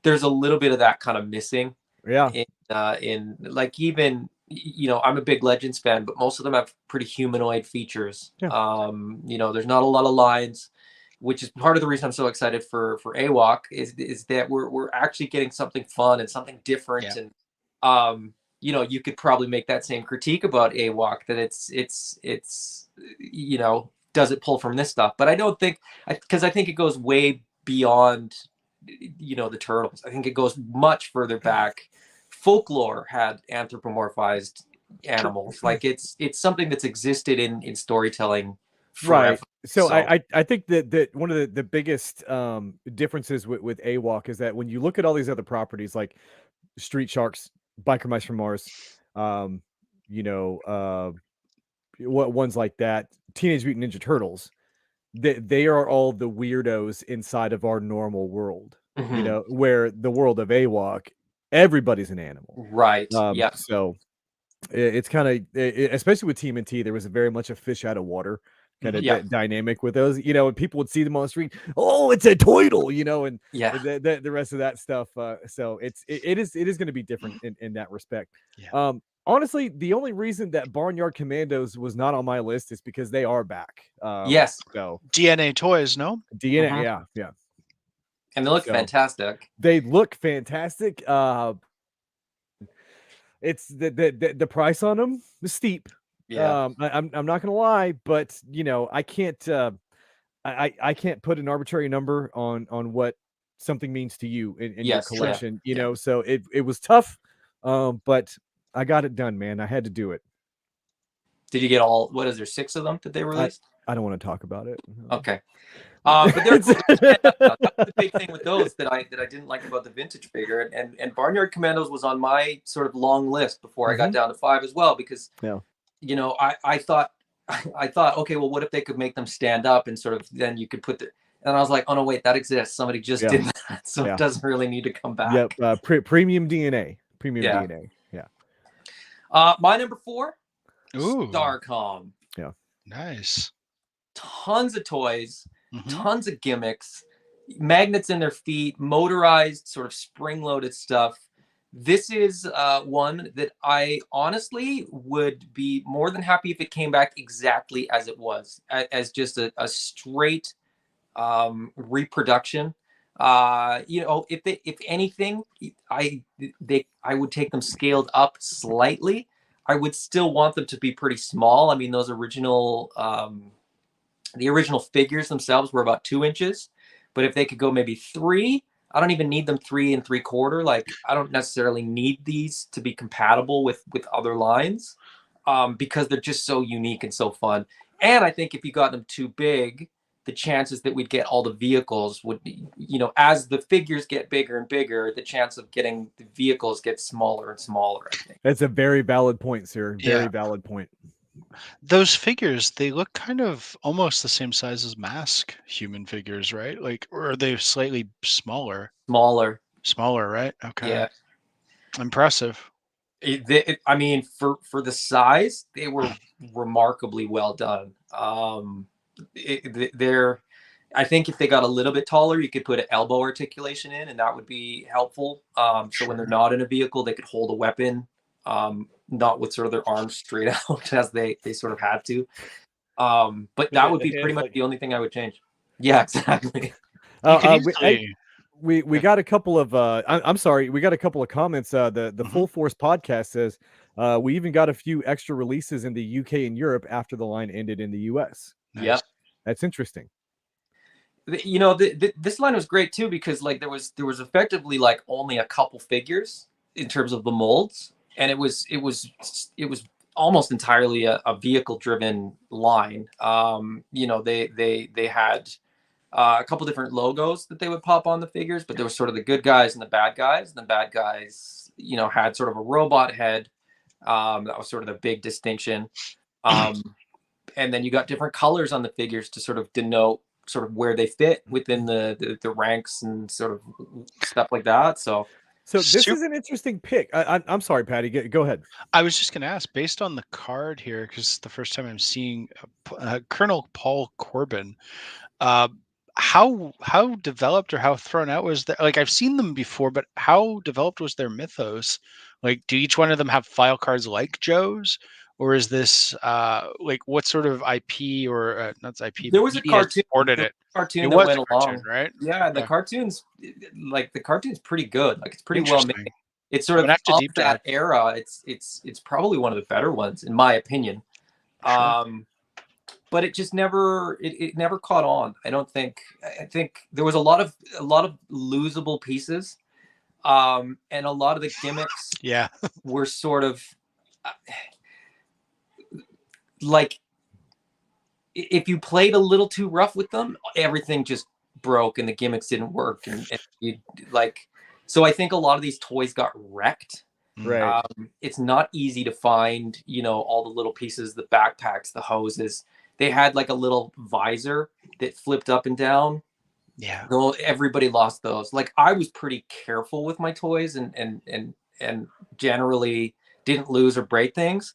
there's a little bit of that kind of missing in like, even I'm a big Legends fan, but most of them have pretty humanoid features. There's not a lot of lines, which is part of the reason I'm so excited for AWOC is that we're actually getting something fun and something different. And you could probably make that same critique about AWOC, that it's does it pull from this stuff? But I don't think, because I think it goes way beyond, the Turtles. I think it goes much further back. Folklore had anthropomorphized animals. Like it's something that's existed in storytelling forever. Right. So I think that one of the biggest differences with AWOC is that when you look at all these other properties like Street Sharks, Biker Mice from Mars, what ones like that, Teenage Mutant Ninja Turtles, they are all the weirdos inside of our normal world. Where the world of AWOC, everybody's an animal, right? So it's kind of, especially with TMNT, there was very much a fish out of water kind of dynamic with those, and people would see them on the street. Oh, it's a turtle, and the rest of that stuff. So it is going to be different in that respect. Honestly, the only reason that Barnyard Commandos was not on my list is because they are back. So DNA toys, no? DNA, yeah. And they look fantastic. They look fantastic. It's the price on them is steep. I'm not gonna lie, but I can't I can't put an arbitrary number on what something means to you in your Yes, yeah. collection, you Yeah. know. So it was tough, but I got it done, man. I had to do it. Did you get all? What is there? 6 of them that they released? I don't want to talk about it. Okay. But they're cool. That was the big thing with those that I didn't like about the vintage figure, and Barnyard Commandos was on my sort of long list before I got down to 5 as well, because Yeah. you know I thought okay, well, what if they could make them stand up and sort of then you could put the, and I was like, oh no, wait, that exists, somebody just did that, so it doesn't really need to come back. Yep. Premium DNA. Yeah. DNA. Yeah. My number 4, Ooh, Starcom. Yeah. nice. Tons of toys, Mhm. tons of gimmicks, magnets in their feet, motorized, sort of spring-loaded stuff. This is one that I honestly would be more than happy if it came back exactly as it was, as just a straight reproduction. You know, if anything, I would take them scaled up slightly. I would still want them to be pretty small. I mean, those original the original figures themselves were about 2 inches, but if they could go maybe 3, I don't even need them 3 3/4. Like, I don't necessarily need these to be compatible with other lines, because they're just so unique and so fun. And I think if you got them too big, the chances that we'd get all the vehicles would be, you know, as the figures get bigger and bigger, the chance of getting the vehicles gets smaller and smaller, I think. That's a very valid point, sir. Very Yeah. valid point. Those figures, they look kind of almost the same size as mask human figures, right? Like, or are they slightly smaller? Smaller. Smaller, right? Okay. Yeah. Impressive. I mean, for the size, they were remarkably well done. They're, I think if they got a little bit taller, you could put an elbow articulation in, and that would be helpful. So when they're not in a vehicle, they could hold a weapon, not with sort of their arms straight out as they sort of had to. But that would be pretty much the only thing I would change. Yeah, exactly. You could easily. We got a couple of I'm sorry, we got a couple of comments. The Full Force podcast says we even got a few extra releases in the UK and Europe after the line ended in the US. Nice. Yep. That's interesting. You know, this line was great too, because like there was effectively like only a couple figures in terms of the molds, and it was almost entirely a vehicle driven line. You know, they had a couple different logos that they would pop on the figures, but there was sort of the good guys and the bad guys. And the bad guys, you know, had sort of a robot head. That was sort of the big distinction. And then you got different colors on the figures to sort of denote sort of where they fit within the ranks and sort of stuff like that. So this is an interesting pick. I'm sorry, Patty. Go ahead. I was just going to ask, based on the card here, because it's the first time I'm seeing Colonel Paul Corbin. How developed or how thrown out was that? Like, I've seen them before, but how developed was their mythos? Like, do each one of them have file cards like Joe's, or is this like what sort of IP or not IP? There was a cartoon. Supported it. Cartoon It that was went a cartoon, along, right? Yeah, and the cartoon's pretty good. Like, it's pretty well made. It's sort of Gonna have to of deep that dive. era. It's probably one of the better ones in my opinion. Sure. But it just never it never caught on. I don't think. I think there was a lot of losable pieces, and a lot of the gimmicks Yeah. were sort of like, if you played a little too rough with them, everything just broke and the gimmicks didn't work, and you like. So I think a lot of these toys got wrecked. Right. It's not easy to find, you know, all the little pieces, the backpacks, the hoses. They had like a little visor that flipped up and down. Yeah. Well, everybody lost those. Like, I was pretty careful with my toys and generally didn't lose or break things.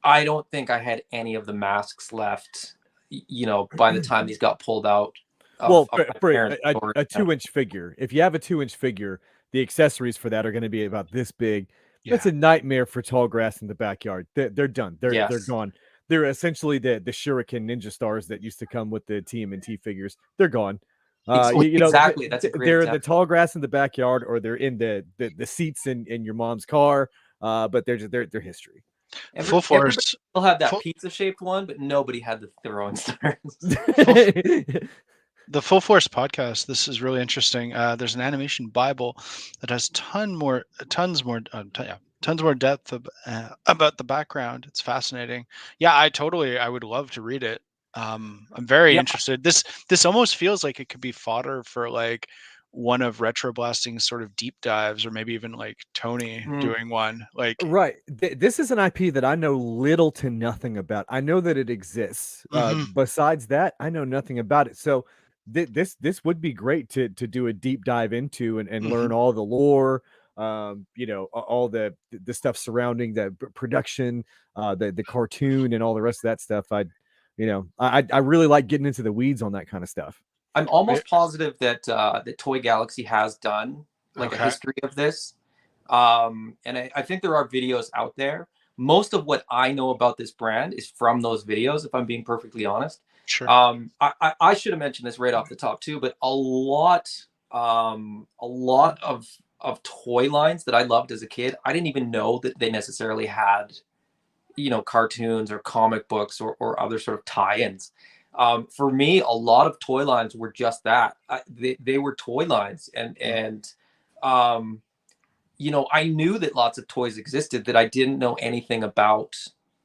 I don't think I had any of the masks left, you know, by the time these got pulled out. Well, for a 2-inch figure, if you have a 2-inch figure, the accessories for that are going to be about this big. Yeah. It's a nightmare for tall grass in the backyard. They're done. They're gone. They're essentially the Shuriken Ninja Stars that used to come with the TMNT figures. They're gone. You know, exactly. That's a great they're example. the tall grass in the backyard, or they're in the seats in your mom's car. But they're history. Full Everybody Force. still had that Full, pizza shaped one, but nobody had the throwing stars. the Full Force podcast. This is really interesting. There's an animation Bible that has tons more depth about the background. It's fascinating. Yeah, I would love to read it. I'm very Yeah, interested. This almost feels like it could be fodder for like one of Retro Blasting's sort of deep dives, or maybe even like Tony doing one. Like, Right. This is an IP that I know little to nothing about. I know that it exists. Besides that, I know nothing about it. So this would be great to do a deep dive into and learn all the lore, all the stuff surrounding the production, the cartoon and all the rest of that stuff. I really like getting into the weeds on that kind of stuff. I'm almost positive that that Toy Galaxy has done like a okay. history of this. And I think there are videos out there. Most of what I know about this brand is from those videos, if I'm being perfectly honest. Sure. I should have mentioned this right off the top too, but a lot of toy lines that I loved as a kid, I didn't even know that they necessarily had, cartoons or comic books or other sort of tie-ins. For me, a lot of toy lines were just that. They were toy lines, and I knew that lots of toys existed that I didn't know anything about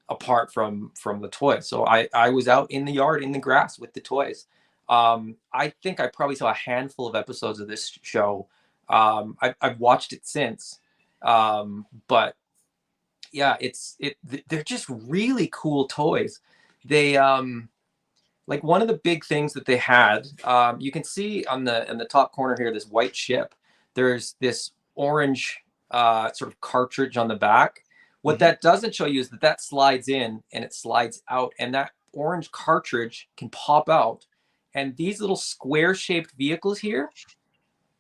apart from the toys. So I was out in the yard in the grass with the toys. I think I probably saw a handful of episodes of this show. I've watched it since, but yeah, they're just really cool toys. They like one of the big things that they had. You can see on the top corner here this white ship. There's this orange sort of cartridge on the back. What that doesn't show you is that slides in and it slides out, and that orange cartridge can pop out, and these little square shaped vehicles here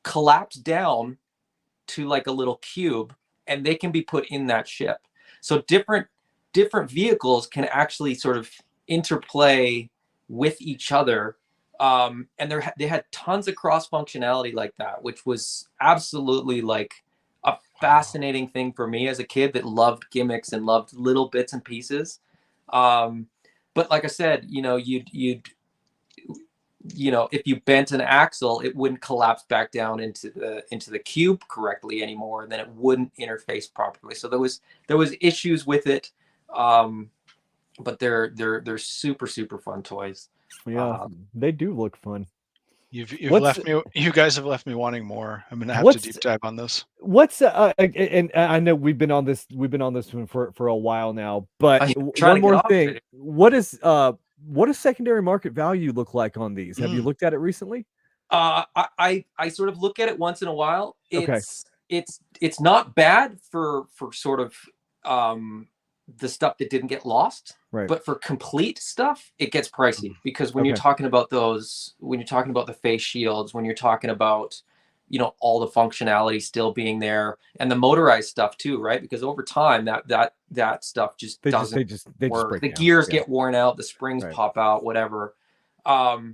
collapse down to like a little cube, and they can be put in that ship. So different vehicles can actually sort of interplay with each other, and they had tons of cross functionality like that, which was absolutely like a fascinating thing for me as a kid that loved gimmicks and loved little bits and pieces. But like I said, if you bent an axle, it wouldn't collapse back down into the cube correctly anymore, and then it wouldn't interface properly. So there was issues with it, but they're super super fun toys. Yeah, they do look fun. You guys have left me wanting more. I'm gonna have to deep dive on this. What's and I know we've been on this one for a while now, but one more thing. What does secondary market value look like on these? Have you looked at it recently? I sort of look at it once in a while. It's not bad for sort of the stuff that didn't get lost, right? But for complete stuff, it gets pricey, because when you're talking about the face shields, when you're talking about all the functionality still being there, and the motorized stuff too, right? Because over time that stuff just doesn't work. The gears get worn out, the springs pop out, whatever. So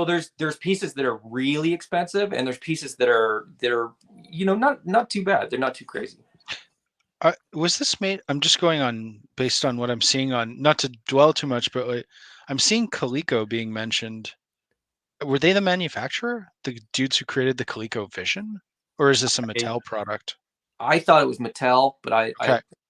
there's pieces that are really expensive, and there's pieces that are not too bad. They're not too crazy. Was this made? I'm just going on based on what I'm seeing on, not to dwell too much, but like, I'm seeing Coleco being mentioned. Were they the manufacturer, the dudes who created the Coleco Vision, or is this a Mattel product? I thought it was Mattel, but I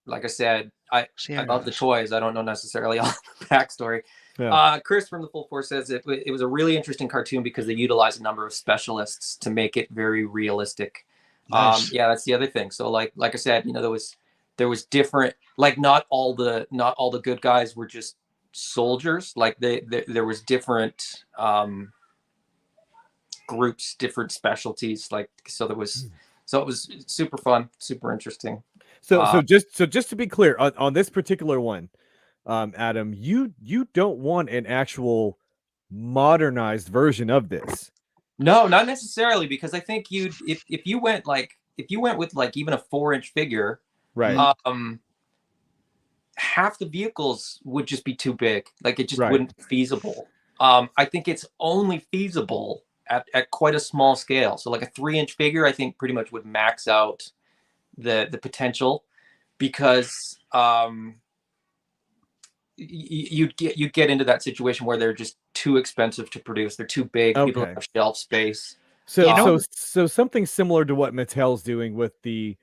like I said, I love the toys. I don't know necessarily all the backstory. Yeah. Chris from the Full Force says it was a really interesting cartoon because they utilized a number of specialists to make it very realistic. Nice. Yeah, that's the other thing. So like I said, there was different, like not all the good guys were just soldiers. Like there was different groups, different specialties. So it was super fun, super interesting. So just to be clear on this particular one, Adam, you don't want an actual modernized version of this. No, not necessarily, because I think if you went with like even a 4-inch figure, right? Half the vehicles would just be too big. Like it just wouldn't be feasible. I think it's only feasible at quite a small scale. So like a 3-inch figure, I think pretty much would max out the potential. because you'd get into that situation where they're just too expensive to produce. They're too big. People don't Okay. have shelf space. So something similar to what Mattel's doing with the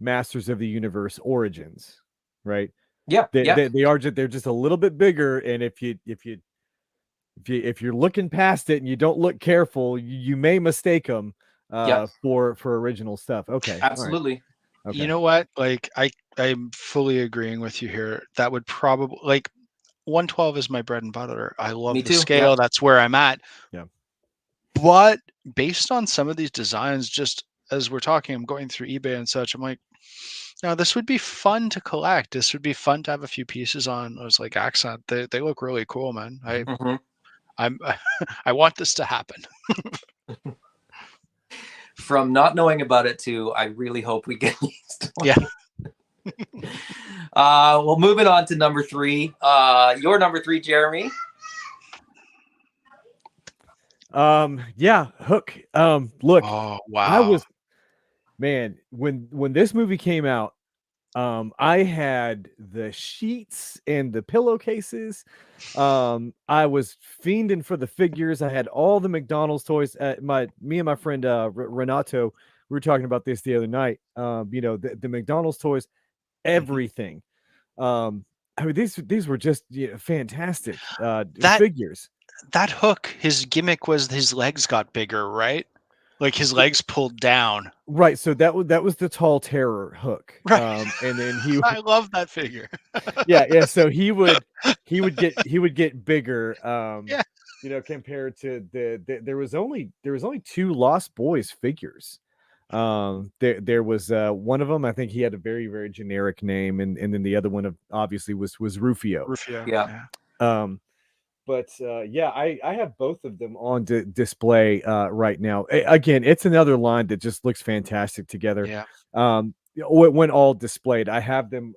Masters of the Universe Origins, right? Yeah, They're just a little bit bigger, and if you're looking past it and you don't look careful, you may mistake them for original stuff. Okay, absolutely. All right. Okay. You know what? Like I'm fully agreeing with you here. That would probably 112 is my bread and butter. I love Me the too. scale. Yeah. That's where I'm at. Yeah. But based on some of these designs, just as we're talking, I'm going through eBay and such. I'm like, now this would be fun to collect. This would be fun to have a few pieces on. I was like, accent. They look really cool, man. I'm I want this to happen. From not knowing about it to I really hope we get used. Yeah. Well, moving on to number 3. Your number 3, Jeremy. Yeah, Hook. Look, Oh wow. when this movie came out, I had the sheets and the pillowcases. I was fiending for the figures. I had all the McDonald's toys. Me and my friend Renato, we were talking about this the other night. The McDonald's toys, everything. I mean, these were just fantastic figures. That Hook, his gimmick was his legs got bigger, right? Like his legs pulled down. Right. So that was the Tall Terror Hook. Right. And then I love that figure. yeah. So he would get bigger. Yeah. Compared to there was only 2 Lost Boys figures. There was one of them. I think he had a very, very generic name, and then the other one obviously was Rufio. Rufio. Yeah. But I have both of them on display right now. Again, it's another line that just looks fantastic together. Yeah. When all displayed, I have them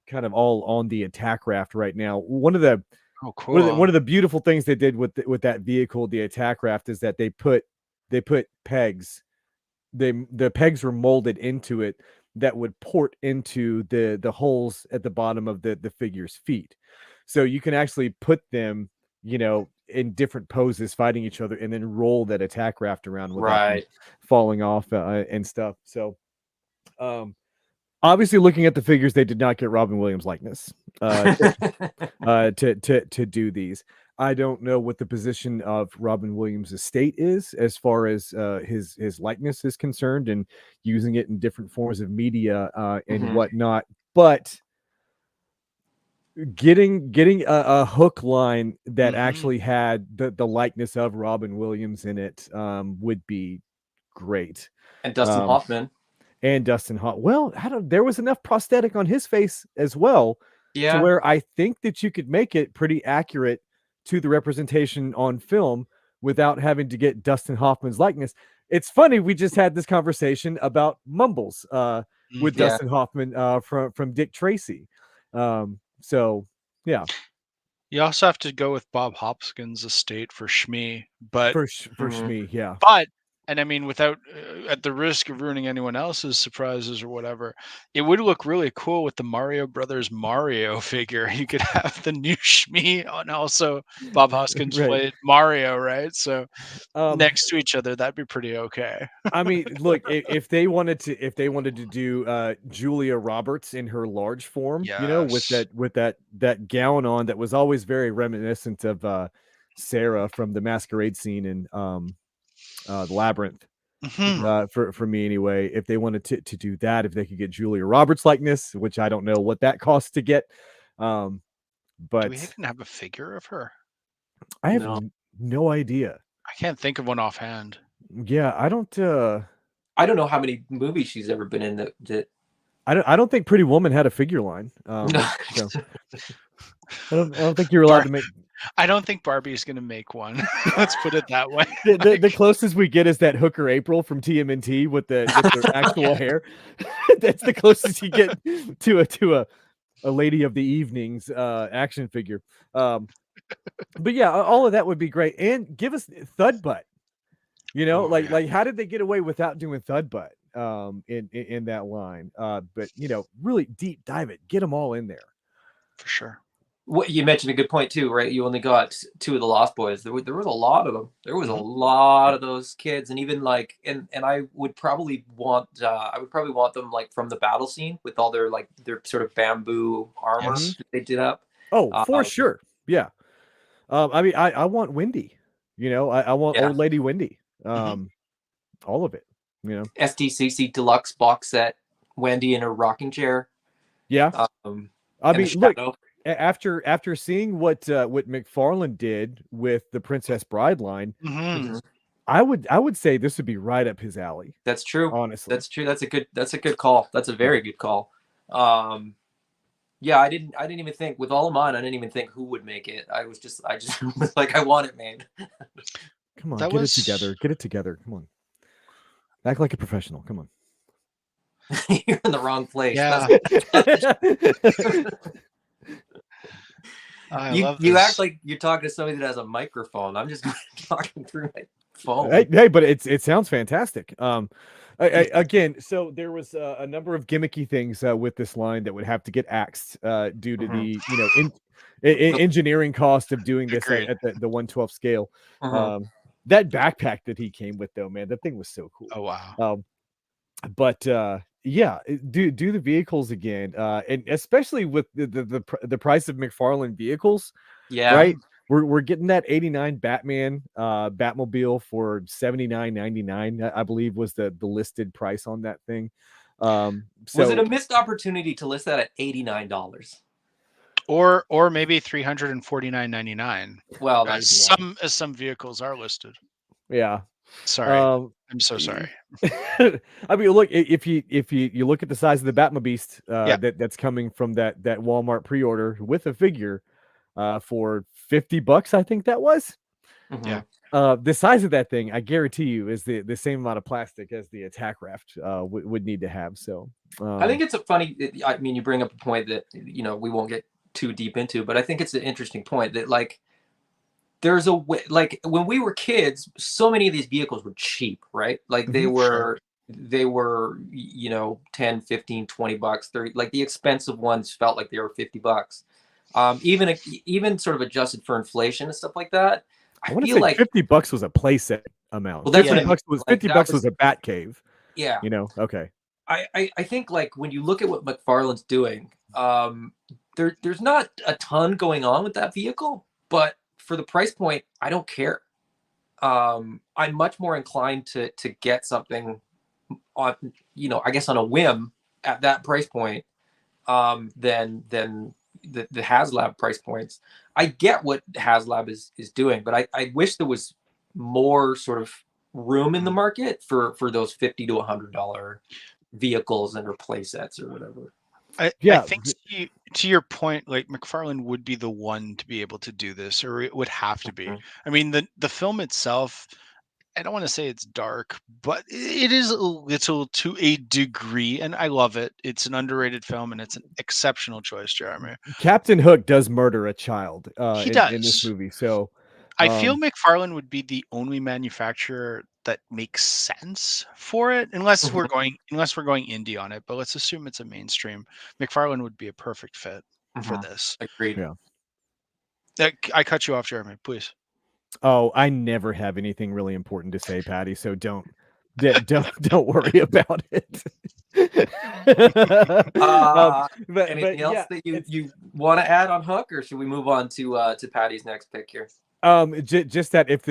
kind of all on the attack raft right now. One of the beautiful things they did with that vehicle, the attack raft, is that they put pegs. The pegs were molded into it that would port into the holes at the bottom of the figure's feet. So you can actually put them, in different poses fighting each other and then roll that attack raft around without them falling off and stuff. So obviously looking at the figures, they did not get Robin Williams likeness to do these. I don't know what the position of Robin Williams' estate is as far as his likeness is concerned and using it in different forms of media and whatnot. But getting a Hook line that actually had the likeness of Robin Williams in it would be great. And Dustin Hoffman. Well, there was enough prosthetic on his face as well to where I think that you could make it pretty accurate to the representation on film without having to get Dustin Hoffman's likeness. It's funny, we just had this conversation about Mumbles with Dustin Hoffman from Dick Tracy. So yeah, you also have to go with Bob Hopkins' estate for Shmi, but for Shmi, yeah. But and I mean, without at the risk of ruining anyone else's surprises or whatever, it would look really cool with the Mario Brothers Mario figure. You could have the new Shmi and also Bob Hoskins played Mario, right? So next to each other, that'd be pretty okay. I mean, look, if they wanted to do Julia Roberts in her large form, with that gown on that was always very reminiscent of Sarah from the Masquerade scene in the Labyrinth. For me anyway, if they wanted to do that, if they could get Julia Roberts likeness, which I don't know what that costs to get, but do we even have a figure of her? I have no idea. I can't think of one offhand. Yeah, I don't know how many movies she's ever been in that I don't think Pretty Woman had a figure line. So I don't think you're allowed to make. I don't think Barbie's going to make one. Let's put it that way. The closest we get is that Hooker April from TMNT with the actual hair. That's the closest you get to a Lady of the Evenings action figure. But yeah, all of that would be great. And give us Thud Butt. Like how did they get away without doing Thud Butt? in that line. But really deep dive it, get them all in there. For sure. What you mentioned a good point too, right? You only got 2 of the Lost Boys. There was a lot of them. There was a lot of those kids, and even like, and I would probably want them like from the battle scene with all their sort of bamboo armor that they did up. Oh, for sure, yeah. I mean, I want Wendy. I want old lady Wendy. All of it. SDCC deluxe box set, Wendy in her rocking chair. Yeah. I mean, look, after seeing what McFarlane did with the Princess Bride line, I would say this would be right up his alley. That's true. Honestly, that's true. That's a good call. That's a very good call. Yeah, I didn't even think with all of mine. I didn't even think who would make it. I just was like, I want it made. Come on, it together. Get it together. Come on, act like a professional. Come on. You're in the wrong place. Yeah. You act like you're talking to somebody that has a microphone. I'm just talking through my phone. Hey, but it sounds fantastic. Again, so there was a number of gimmicky things with this line that would have to get axed due to the engineering cost of doing this at the 1/12 scale. That backpack that he came with, though, man, that thing was so cool. Oh wow. But yeah, do the vehicles again, and especially with the price of McFarlane vehicles. Yeah, right. We're getting that 89 Batman Batmobile for $79.99, I believe was the listed price on that thing. So was it a missed opportunity to list that at $89? Or maybe $349.99. Well, as some vehicles are listed. Yeah. Sorry. I'm so sorry. I mean, look, if you look at the size of the Batmobeast that's coming from that Walmart pre-order with a figure for $50, I think that was. Yeah. The size of that thing, I guarantee you, is the same amount of plastic as the attack raft would need to have. So I think it's a funny. I mean, you bring up a point that we won't get too deep into, but I think it's an interesting point that like there's a way, like when we were kids, so many of these vehicles were cheap, right? Like they were 10, 15, 20 bucks, 30, like the expensive ones felt like they were $50. Even sort of adjusted for inflation and stuff like that. I want to say like $50 was a playset amount. Well, that's what $50 was a bat cave. Yeah. Okay. I think like when you look at what McFarlane's doing, there's not a ton going on with that vehicle, but for the price point, I don't care. I'm much more inclined to get something on, I guess on a whim at that price point, than the HasLab price points. I get what HasLab is doing, but I wish there was more sort of room in the market for those $50 to $100 vehicles and replace sets or whatever. I think to your point, like McFarlane would be the one to be able to do this, or it would have to be. I mean, the film itself, I don't want to say it's dark, but it is a little to a degree, and I love it. It's an underrated film, and it's an exceptional choice, Jeremy. Captain Hook does murder a child he does. In this movie, so I feel McFarlane would be the only manufacturer that makes sense for it, unless we're going indie on it. But let's assume it's a mainstream. McFarlane would be a perfect fit for this. Agreed. Yeah. I cut you off, Jeremy. Please. Oh, I never have anything really important to say, Patty. So don't worry about it. Anything else that you want to add on Hook, or should we move on to Patty's next pick here? Just that if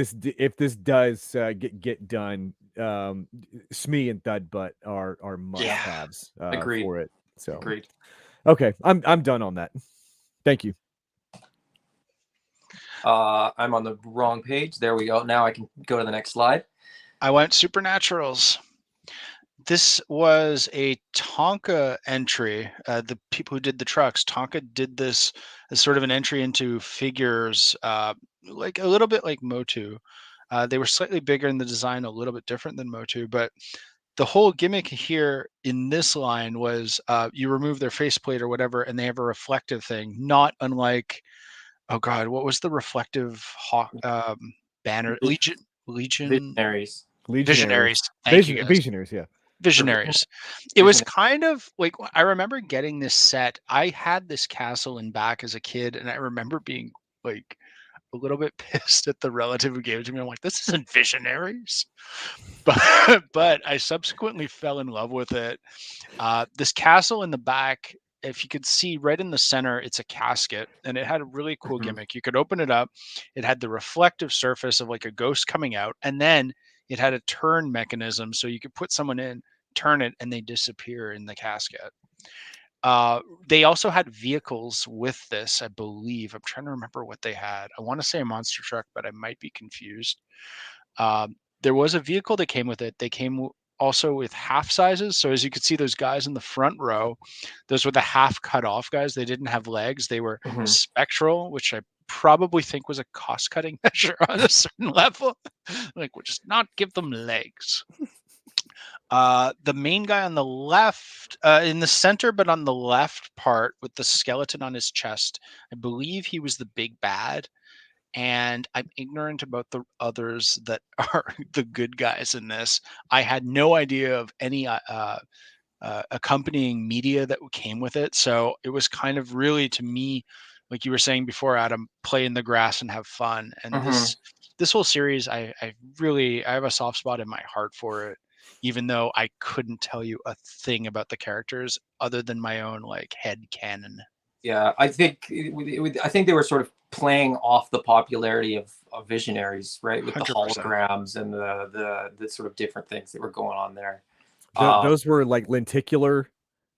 this does get done, Smee and Thud Butt are must-haves for it. So agreed. Okay, I'm done on that. Thank you. I'm on the wrong page. There we go. Now I can go to the next slide. I went Supernaturals. This was a Tonka entry. The people who did the trucks, Tonka did this as sort of an entry into figures, like a little bit like Motu. They were slightly bigger in the design, a little bit different than Motu, but the whole gimmick here in this line was you remove their faceplate or whatever, and they have a reflective thing, not unlike, oh God, what was the reflective banner? Visionaries. Visionaries, yeah. Visionaries. It was kind of like, I remember getting this set. I had this castle in back as a kid, and I remember being like a little bit pissed at the relative who gave it to me. I'm like, this isn't Visionaries. But I subsequently fell in love with it. This castle in the back, if you could see right in the center, it's a casket, and it had a really cool gimmick. You could open it up. It had the reflective surface of like a ghost coming out, and then it had a turn mechanism, so you could put someone in, turn it, and they disappear in the casket. They also had vehicles with this, I believe. I'm trying to remember what they had. I want to say a monster truck, but I might be confused. There was a vehicle that came with it. They came also with half sizes. So as you could see, those guys in the front row, those were the half cut off guys. They didn't have legs. They were spectral, which I probably think was a cost cutting measure on a certain level. Like, we'll just not give them legs. The main guy on the left, in the center, but on the left part with the skeleton on his chest, I believe he was the big bad. And I'm ignorant about the others that are the good guys in this. I had no idea of any accompanying media that came with it. So it was kind of really, to me, like you were saying before, Adam, play in the grass and have fun. And this whole series, I have a soft spot in my heart for it, even though I couldn't tell you a thing about the characters other than my own like head canon. Yeah, I think they were sort of playing off the popularity of Visionaries, right? With 100%. The holograms and the sort of different things that were going on there. Those were like lenticular,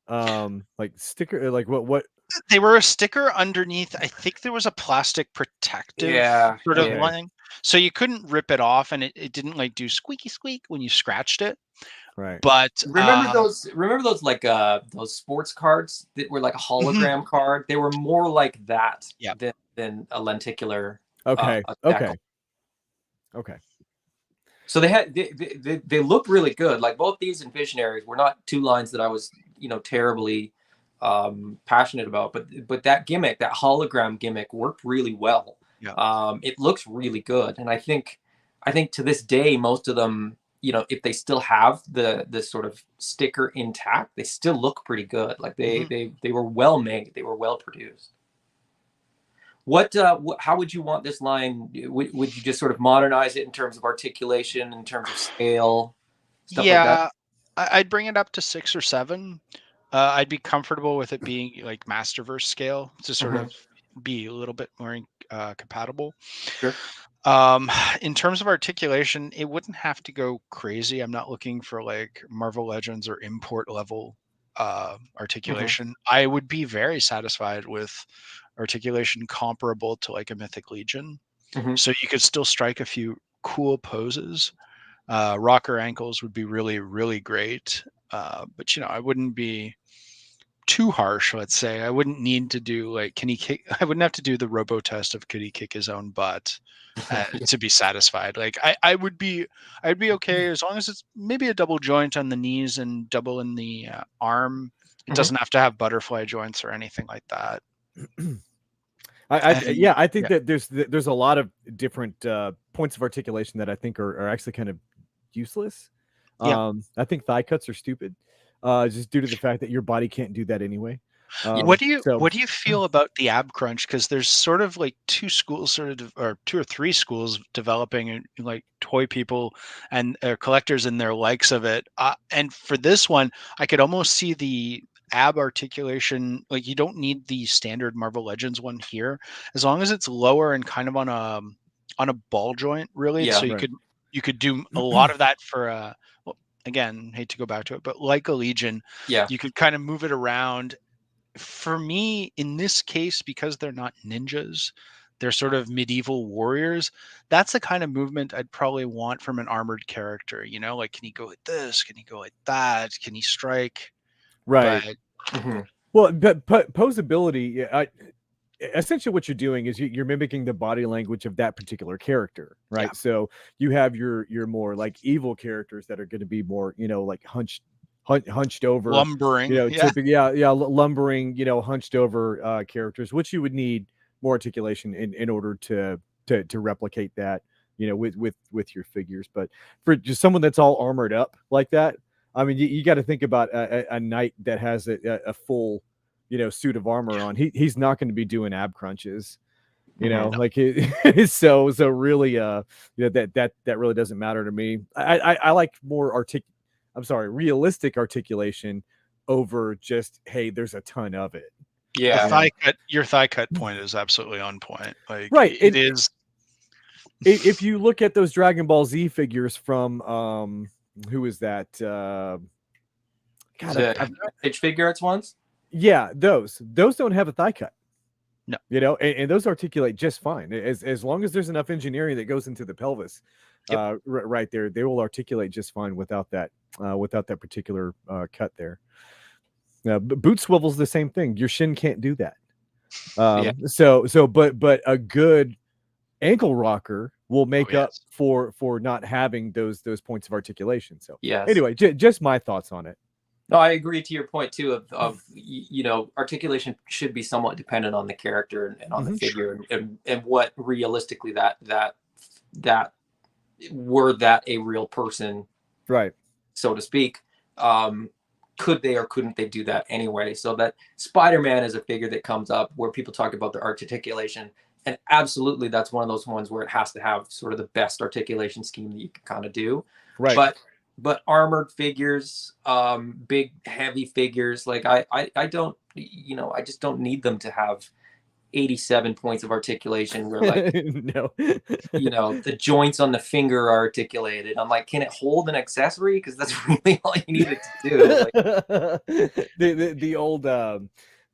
like sticker, like what? They were a sticker underneath. I think there was a plastic protective sort of line, so you couldn't rip it off, and it didn't like do squeaky squeak when you scratched it. Right. But remember those like those sports cards that were like a hologram card? They were more like that than a lenticular. Okay. So they looked really good. Like both these and Visionaries were not two lines that I was terribly passionate about, but that gimmick, that hologram gimmick, worked really well. It looks really good, and I think to this day most of them, if they still have the sort of sticker intact, they still look pretty good. Like they were well made, they were well produced. How would you want this line? Would you just sort of modernize it in terms of articulation, in terms of scale, stuff like that? I'd bring it up to 6 or 7. I'd be comfortable with it being like Masterverse scale to sort of be a little bit more compatible. Sure. In terms of articulation, it wouldn't have to go crazy. I'm not looking for like Marvel Legends or import level articulation. I would be very satisfied with articulation comparable to like a Mythic Legion. So you could still strike a few cool poses. Rocker ankles would be really, really great. But I wouldn't be too harsh, let's say. I wouldn't need to do like, can he kick? I wouldn't have to do the robo test of could he kick his own butt to be satisfied. Like I'd be okay as long as it's maybe a double joint on the knees and double in the arm. It doesn't have to have butterfly joints or anything like that. I think that there's a lot of different points of articulation that I think are actually kind of useless. I think thigh cuts are stupid, just due to the fact that your body can't do that anyway. What do you feel about the ab crunch? Because there's sort of like two schools, or 2 or 3 schools developing, like toy people and collectors and their likes of it. And for this one, I could almost see the ab articulation. Like you don't need the standard Marvel Legends one here, as long as it's lower and kind of on a ball joint, really. So you could do a lot of that for again, hate to go back to it, but like a Legion, you could kind of move it around. For me, in this case, because they're not ninjas, they're sort of medieval warriors. That's the kind of movement I'd probably want from an armored character. Like, can he go like this? Can he go like that? Can he strike? Right. Well, but posability, essentially what you're doing is you're mimicking the body language of that particular character, right? So you have your more like evil characters that are going to be more, like hunched over, lumbering, lumbering, hunched over characters, which you would need more articulation in order to replicate that, with your figures. But for just someone that's all armored up like that, I mean, you got to think about a knight that has a full, suit of armor on. He's not going to be doing ab crunches, like so really, that really doesn't matter to me. I like more realistic articulation over just, hey, there's a ton of it. Yeah. Your thigh cut point is absolutely on point. Like, right. it is. If you look at those Dragon Ball Z figures from who is that? Pitch figure arts ones. Yeah, those don't have a thigh cut. No, and those articulate just fine as long as there's enough engineering that goes into the pelvis. Yep. Right there, they will articulate just fine without that particular cut there. Boot swivel's the same thing. Your shin can't do that. But a good ankle rocker will make up for not having those points of articulation. So anyway, just my thoughts on it. No, I agree to your point too of articulation should be somewhat dependent on the character and on the figure and what realistically that were that a real person, right, so to speak, could they or couldn't they do that anyway? So that Spider-Man is a figure that comes up where people talk about the articulation, and absolutely that's one of those ones where it has to have sort of the best articulation scheme that you can kind of do. Right. But armored figures, big heavy figures, like I don't, I just don't need them to have 87 points of articulation where like no, the joints on the finger are articulated. I'm like, can it hold an accessory? Because that's really all you need it to do.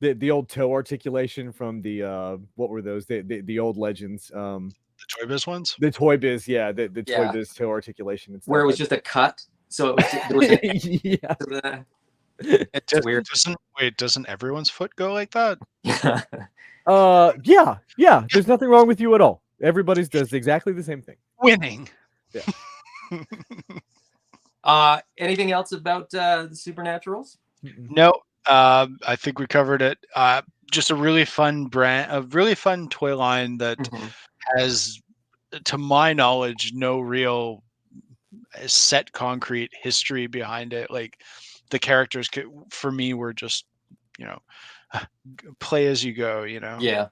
Like, the old toe articulation from the what were those? The old legends. The Toy Biz ones? The Toy Biz, yeah. The Toy Biz toe articulation. And stuff where it was just a cut. So it was It's weird. Doesn't everyone's foot go like that? Yeah. There's nothing wrong with you at all. Everybody's does exactly the same thing. Winning. Yeah. Anything else about the Supernaturals? No. I think we covered it. Just a really fun toy line that has, to my knowledge, no real set concrete history behind it. Like, the characters for me were just, play as you go, Yeah.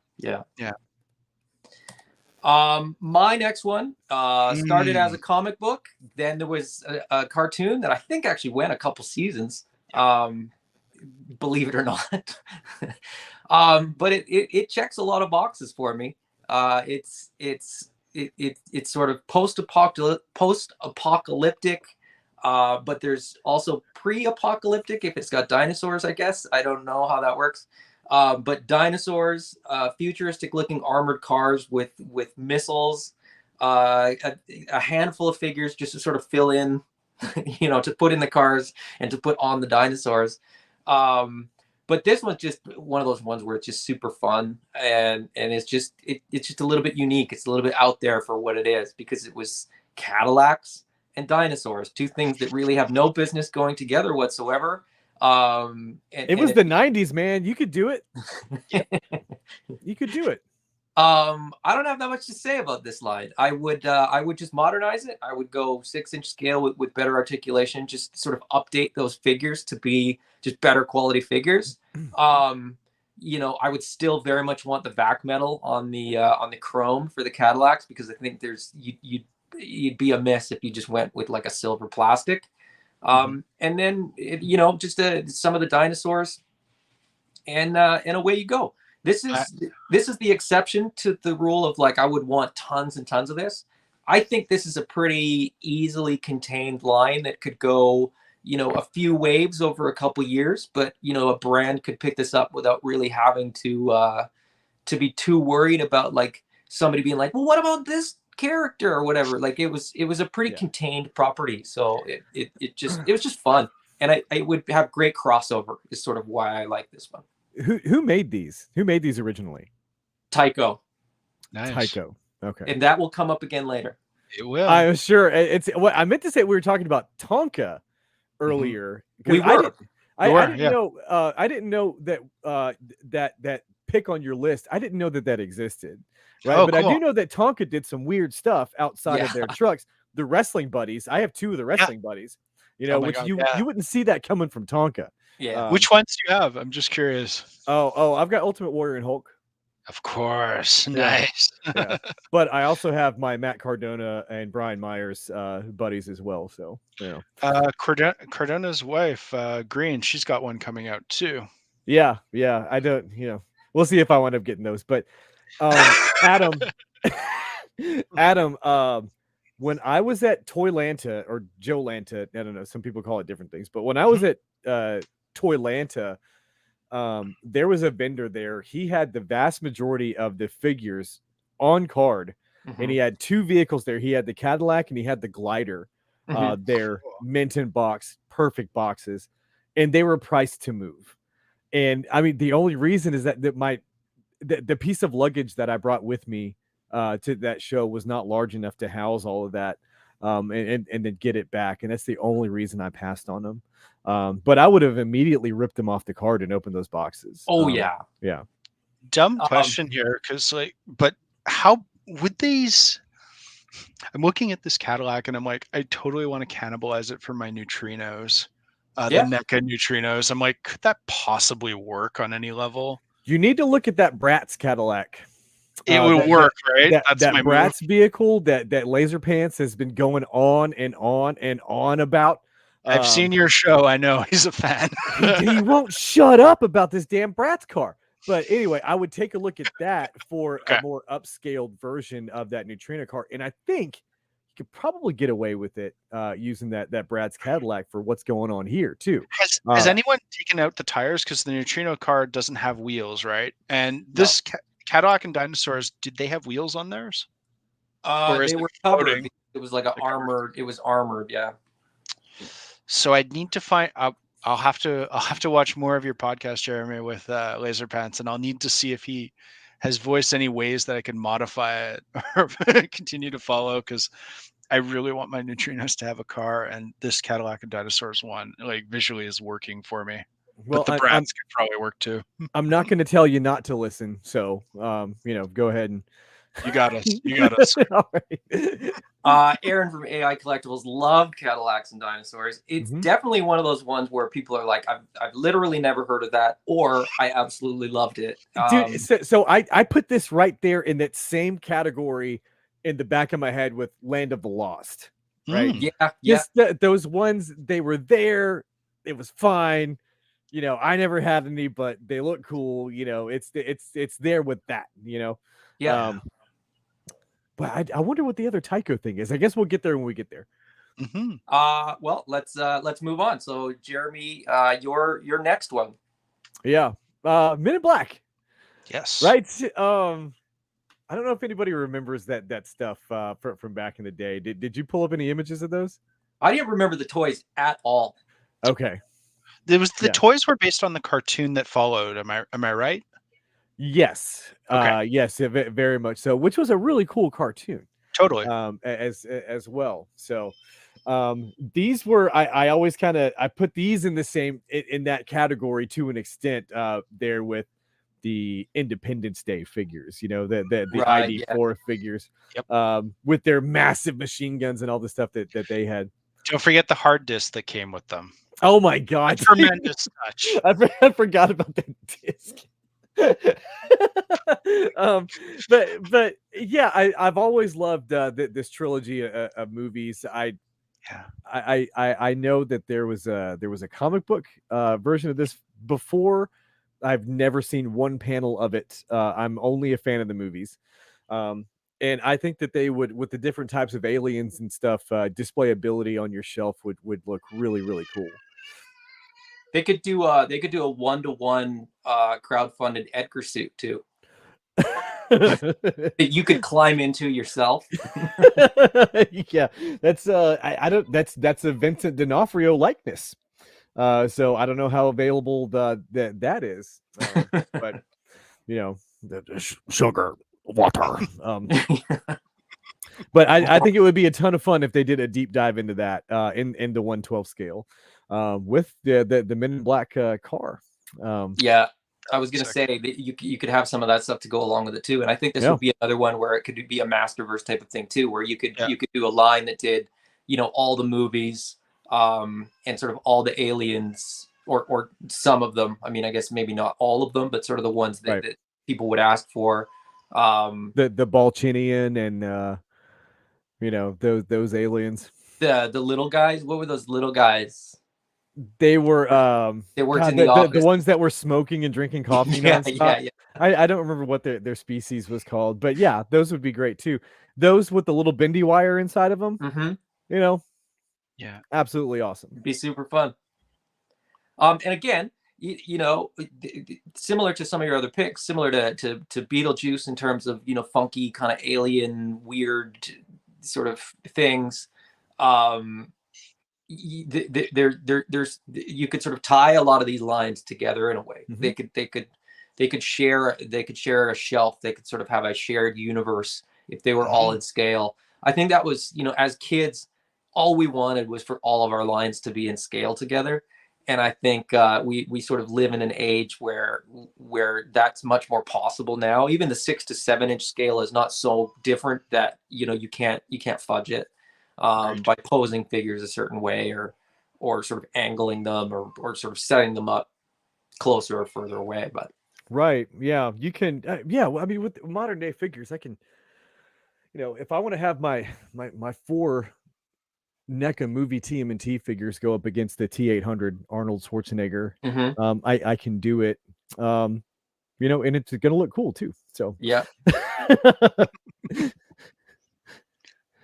My next one started as a comic book. Then there was a cartoon that I think actually went a couple seasons. Believe it or not. But it checks a lot of boxes for me. It's sort of post-apocalyptic, but there's also pre-apocalyptic if it's got dinosaurs, I guess. I don't know how that works. But dinosaurs, futuristic looking armored cars with missiles, a handful of figures just to sort of fill in, to put in the cars and to put on the dinosaurs. But this one's just one of those ones where it's just super fun and it's just a little bit unique. It's a little bit out there for what it is, because it was Cadillacs and dinosaurs, two things that really have no business going together whatsoever. It was the 90s, man. You could do it. You could do it. I don't have that much to say about this line. I would just modernize it. I would go 6-inch scale with better articulation, just sort of update those figures to be just better quality figures. I would still very much want the vac metal on the chrome for the Cadillacs, because I think you'd be amiss if you just went with like a silver plastic. And then just some of the dinosaurs, and away you go. This is the exception to the rule of like I would want tons and tons of this. I think this is a pretty easily contained line that could go, a few waves over a couple years, but a brand could pick this up without really having to be too worried about like somebody being like, well, what about this character or whatever. Like it was a pretty contained property, so it was just fun, and I would have great crossover is sort of why I like this one. Who made these originally? Tycho. Nice. Tycho. Okay. And that will come up again later. It will. I was sure. It's what I meant to say. We were talking about Tonka earlier. We were. I didn't know that that pick on your list. I didn't know that existed. Right. Oh, but cool. I do know that Tonka did some weird stuff outside of their trucks. The wrestling buddies. I have two of the wrestling buddies. You know, Oh my which God, you yeah. you wouldn't see that coming from Tonka. Yeah. Which ones do you have? I'm just curious. I've got Ultimate Warrior and Hulk. Of course, Yeah. nice. Yeah. But I also have my Matt Cardona and Brian Myers buddies as well. So, Cardona's wife, Green, she's got one coming out too. yeah. I don't, we'll see if I wind up getting those. But Adam, Adam, when I was at Toylanta or Joe Lanta, I don't know, some people call it different things, but when I was at Toylanta, there was a vendor there. He had the vast majority of the figures on card, and he had two vehicles there. He had the Cadillac and he had the glider there, mint in box, perfect boxes, and they were priced to move. And I mean, the only reason is that the piece of luggage that I brought with me to that show was not large enough to house all of that, and then get it back. And that's the only reason I passed on them. But I would have immediately ripped them off the card and opened those boxes. Oh yeah. Dumb question here, because but how would these? I'm looking at this Cadillac and I'm like, I totally want to cannibalize it for my neutrinos, the NECA neutrinos. I'm like, could that possibly work on any level? You need to look at that Bratz Cadillac. It would work, right? That's my Bratz vehicle that Laser Pants has been going on and on and on about. I've seen your show. I know he's a fan. he won't shut up about this damn Bratz car. But anyway, I would take a look at that for a more upscaled version of that neutrino car. And I think you could probably get away with it using that Bratz Cadillac for what's going on here too. Has anyone taken out the tires? Because the neutrino car doesn't have wheels, right? And this Cadillac and Dinosaurs, did they have wheels on theirs? They were covered. It was like armored. It was armored, yeah. So I'd need to find. I'll have to watch more of your podcast, Jeremy, with Laser Pants, and I'll need to see if he has voiced any ways that I can modify it or continue to follow. Because I really want my neutrinos to have a car, and this Cadillac and Dinosaurs one, like visually, is working for me. Well, but the Bratz could probably work too. I'm not going to tell you not to listen, so go ahead and. You got us. You got us. All right. Aaron from AI Collectibles loved Cadillacs and Dinosaurs. It's definitely one of those ones where people are like, I've literally never heard of that, or I absolutely loved it. Dude, so I put this right there in that same category in the back of my head with Land of the Lost, right? Yeah. Those ones, they were there. It was fine. I never had any, but they look cool. It's there with that. Yeah. But I wonder what the other Tycho thing is. I guess we'll get there when we get there. Well, let's move on. So, Jeremy, your next one. Yeah, Men in Black. Yes. Right. I don't know if anybody remembers that stuff from back in the day. Did you pull up any images of those? I didn't remember the toys at all. Okay. The toys were based on the cartoon that followed. Am I right? Yes. Okay. Yes, very much so, which was a really cool cartoon. Totally. As well. So these were I always I put these in the same in that category to an extent there with the Independence Day figures, the ID4 figures with their massive machine guns and all the stuff that they had. Don't forget the hard disk that came with them. Oh my God. Tremendous touch. I forgot about that disc. But yeah, I've always loved this trilogy of movies. I know that there was a comic book version of this before. I've never seen one panel of it. I'm only a fan of the movies. And I think that they would, with the different types of aliens and stuff, displayability on your shelf would look really, really cool. They could do a 1-to-1 crowdfunded Edgar suit too. That you could climb into yourself. Yeah, that's that's a Vincent D'Onofrio likeness. So I don't know how available that is, but the sugar water. But I think it would be a ton of fun if they did a deep dive into that in the 1/12 scale with the Men in Black car. Yeah, I was gonna say that you could have some of that stuff to go along with it too, and I think this would be another one where it could be a Masterverse type of thing too, where you could do a line that did all the movies and sort of all the aliens, or some of them. I mean, I guess maybe not all of them, but sort of the ones that, Right. that people would ask for. The Balchinian and those aliens. The little guys. What were those little guys? They were They worked God, in the office. the ones that were smoking and drinking coffee Yeah, nonstop. yeah. I don't remember what their species was called, but yeah, those would be great too. Those with the little bendy wire inside of them, Mm-hmm. Yeah. absolutely awesome. It'd be super fun. And again, similar to some of your other picks, similar to Beetlejuice in terms of funky kind of alien weird sort of things. There's you could sort of tie a lot of these lines together in a way. Mm-hmm. They could share a shelf. They could sort of have a shared universe if they were all in scale. I think that was, as kids, all we wanted was for all of our lines to be in scale together. And I think we sort of live in an age where that's much more possible now. Even the 6 to 7 inch scale is not so different that you can't fudge it by posing figures a certain way, or sort of angling them, or sort of setting them up closer or further away. But Right, yeah, you can. Well, I mean, with modern day figures, I can. If I want to have my 4 NECA movie TMNT figures go up against the T800 Arnold Schwarzenegger, I can do it. And it's gonna look cool too. So yeah.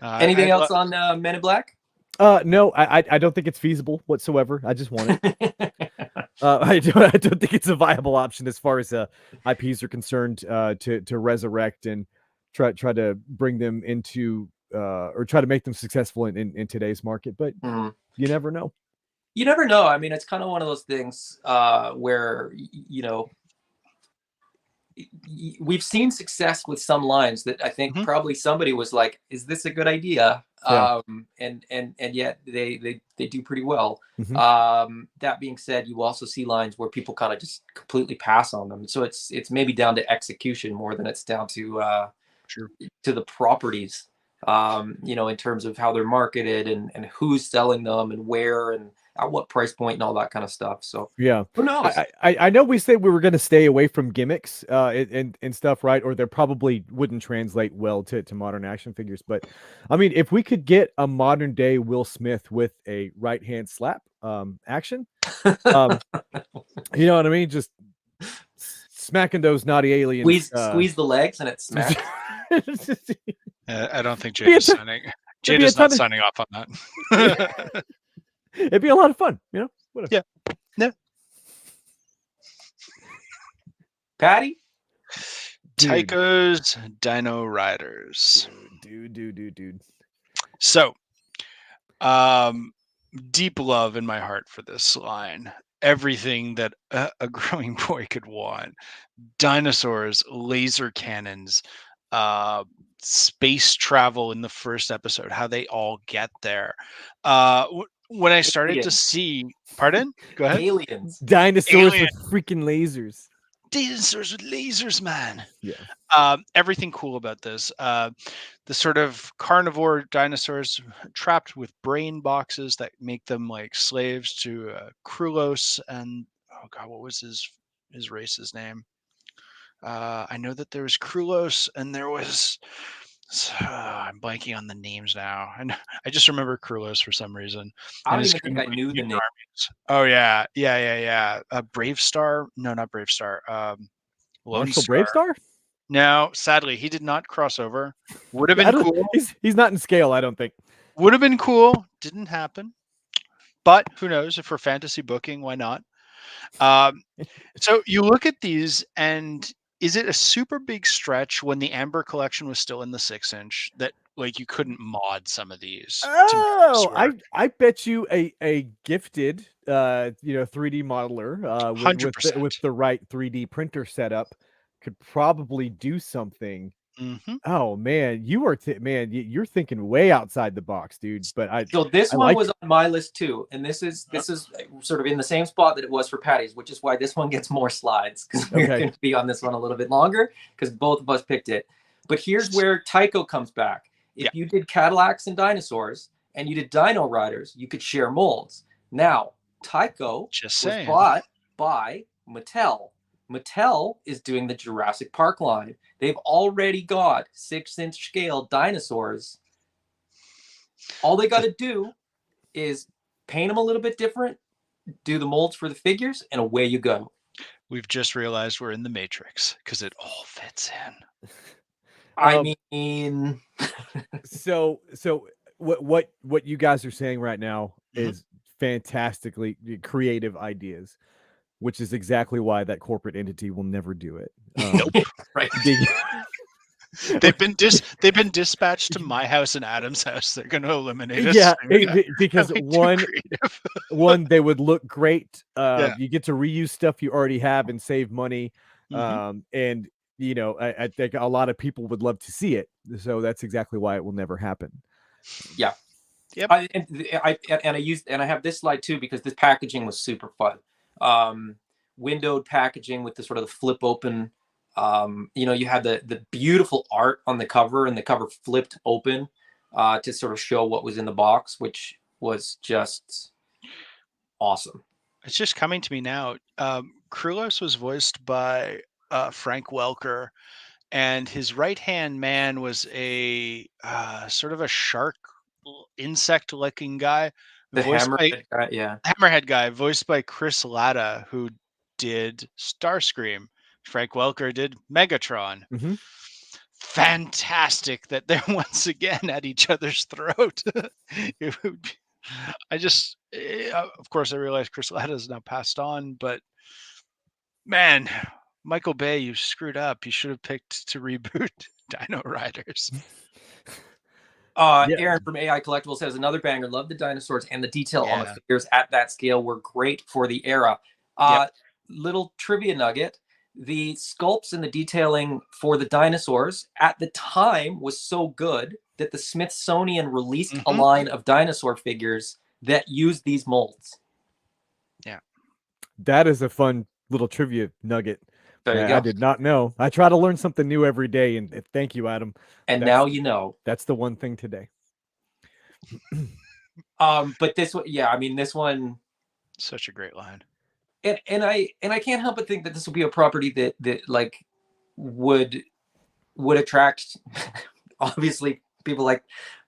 Anything else on Men in Black? No, I don't think it's feasible whatsoever. I just want it. I don't think it's a viable option as far as IPs are concerned, to resurrect and try to bring them into or try to make them successful in today's market. But you never know. You never know. I mean, it's kind of one of those things where we've seen success with some lines that I think probably somebody was like, "Is this a good idea?" Yeah. And yet they do pretty well. That being said, you also see lines where people kind of just completely pass on them. So it's maybe down to execution more than it's down to the properties. In terms of how they're marketed and who's selling them and where and at what price point and all that kind of stuff. So yeah, who knows? I know we said we were going to stay away from gimmicks and stuff, right? Or they probably wouldn't translate well to modern action figures. But I mean, if we could get a modern day Will Smith with a right hand slap action, you know what I mean? Just smacking those naughty aliens. Squeeze the legs and it smacks. I don't think Jade is signing. Jade is not signing off on that. It'd be a lot of fun, Whatever. Yeah. No. Patty? Tycho's Dino Riders. Dude. So, deep love in my heart for this line. Everything that a growing boy could want. Dinosaurs, laser cannons, space travel in the first episode, how they all get there. When I started to see, pardon? Go ahead. Aliens. Dinosaurs with freaking lasers. Dinosaurs with lasers, man. Yeah. Everything cool about this. The sort of carnivore dinosaurs trapped with brain boxes that make them like slaves to Krulos and oh god, what was his race's name? I know that there was Krulos and there was I'm blanking on the names now. And I just remember Krulos for some reason. I don't even think I knew the name. Oh yeah. Brave Star? No, not Brave Star. Lone Marshall Star. Brave Star? No, sadly, he did not cross over. Would have been cool. He's not in scale, I don't think. Would have been cool. Didn't happen. But who knows? If for fantasy booking, why not? So you look at these and is it a super big stretch when the Amber collection was still in the 6-inch that like you couldn't mod some of these? Oh, I bet you a gifted 3D modeler with the right 3D printer setup could probably do something. Oh man, you're thinking way outside the box, dude. But so this one was on my list too, and this is sort of in the same spot that it was for Patty's, which is why this one gets more slides because we're going to be on this one a little bit longer because both of us picked it. But here's where Tycho comes back. If you did Cadillacs and dinosaurs and you did Dino Riders, you could share molds. Now, Tycho Just was saying. bought by Mattel. Mattel is doing the Jurassic Park line. They've already got 6-inch scale dinosaurs. All they got to do is paint them a little bit different, do the molds for the figures, and away you go. We've just realized we're in the Matrix because it all fits in. I mean, so what you guys are saying right now Mhm. is fantastically creative ideas, which is exactly why that corporate entity will never do it. right. They've been dispatched to my house and Adam's house. They're going to eliminate us. Yeah, soon. because That'd be too one, creative. they would look great. Yeah. You get to reuse stuff you already have and save money. Mhm. And you know, I think a lot of people would love to see it. So that's exactly why it will never happen. Yeah. Yep. I have this slide too because this packaging was super fun. Windowed packaging with the sort of the flip open. You had the beautiful art on the cover, and the cover flipped open to sort of show what was in the box, which was just awesome. It's just coming to me now. Krulos was voiced by Frank Welker, and his right-hand man was a sort of a shark insect-looking guy, The voiced by hammerhead guy, yeah. Hammerhead guy, voiced by Chris Latta, who did Starscream. Frank Welker did Megatron. Mhm. Fantastic that they're once again at each other's throat. Of course, I realize Chris Latta is now passed on, but man, Michael Bay, you screwed up. You should have picked to reboot Dino Riders. Yeah. Aaron from AI Collectibles says another banger. Love the dinosaurs, and the detail on the Yeah. figures at that scale were great for the era. Yep. Little trivia nugget: the sculpts and the detailing for the dinosaurs at the time was so good that the Smithsonian released a Mhm. line of dinosaur figures that used these molds. Yeah. That is a fun little trivia nugget. There you I go. did not know. I try to learn something new every day, and thank you, Adam. And That's- now you know. That's the one thing today. But this one, yeah, I mean, this one, Such a great line. and I can't help but think that this will be a property that like would attract obviously people like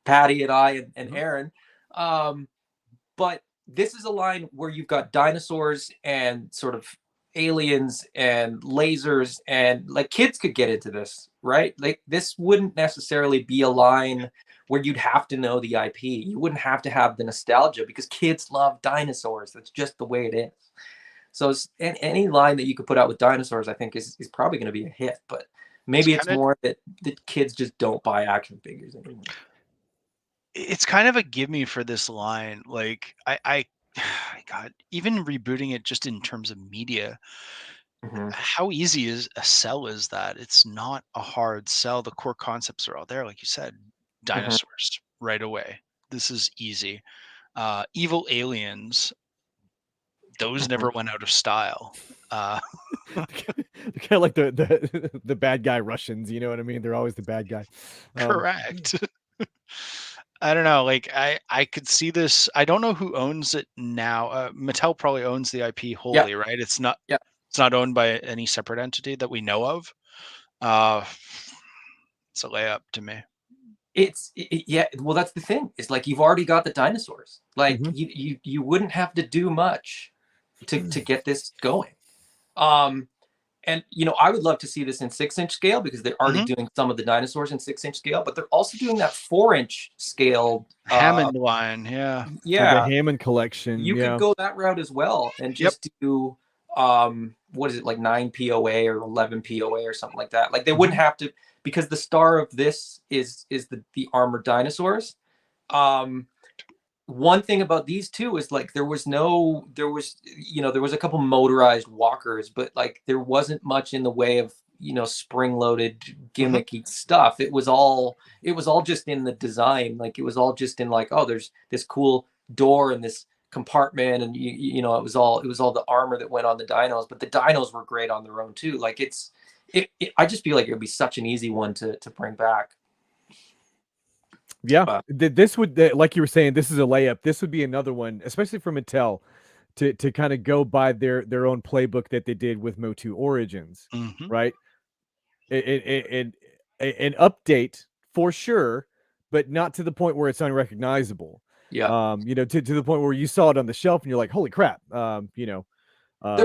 Paddy and I and Aaron. But this is a line where you've got dinosaurs and sort of aliens and lasers, and like kids could get into this, right? Like this wouldn't necessarily be a line where you'd have to know the IP. You wouldn't have to have the nostalgia because kids love dinosaurs. That's just the way it is. So any line that you could put out with dinosaurs, I think is probably going to be a hit. But maybe it's more that kids just don't buy action figures anymore. It's kind of a gimme for this line. Like God, even rebooting it just in terms of media, how easy is a sell is that? It's not a hard sell. The core concepts are all there, like you said. Dinosaurs right away. This is easy. Evil aliens, those never went out of style. Kind of like the bad guy Russians, you know what I mean? They're always the bad guy. Correct. I don't know. Like I could see this. I don't know who owns it now. Mattel probably owns the IP wholly, right? It's not. Yeah. It's not owned by any separate entity that we know of. It's a layup to me. Yeah. Well, that's the thing. It's like you've already got the dinosaurs. Like you wouldn't have to do much to get this going. And I would love to see this in 6-inch scale because they're already doing some of the dinosaurs in 6-inch scale, but they're also doing that 4-inch scale Hammond line, yeah. The Hammond collection. You could go that route as well and just do what is it, like 9 POA or 11 POA or something like that. Like they wouldn't have to, because the star of this is the armored dinosaurs. One thing about these two is like there was a couple motorized walkers, but like there wasn't much in the way of spring-loaded gimmicky stuff. It was all just in the design. Like it was all just in like, oh, there's this cool door and this compartment, and it was all the armor that went on the dinos, but the dinos were great on their own too. Like I just feel like it would be such an easy one to bring back. Yeah, But this would, like you were saying, this is a layup. This would be another one, especially for Mattel, to kind of go by their own playbook that they did with Motu Origins, Mhm. right? An update for sure, but not to the point where it's unrecognizable. yeah, To the point where you saw it on the shelf and you're like, holy crap, they're um,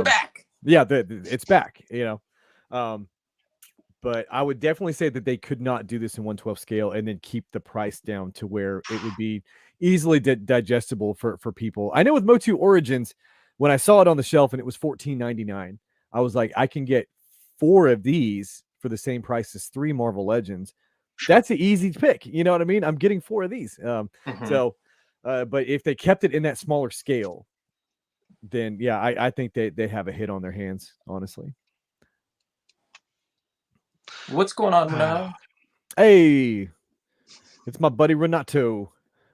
back. yeah, it's back, but I would definitely say that they could not do this in 1/12 scale and then keep the price down to where it would be easily digestible for people. I know with Motu Origins, when I saw it on the shelf and it was $14.99, I was like, I can get 4 of these for the same price as 3 Marvel Legends. Sure. That's an easy pick. You know what I mean? I'm getting 4 of these. Mhm. But if they kept it in that smaller scale, then yeah, I think they have a hit on their hands, honestly. What's going on, Renato? Hey, it's my buddy Renato.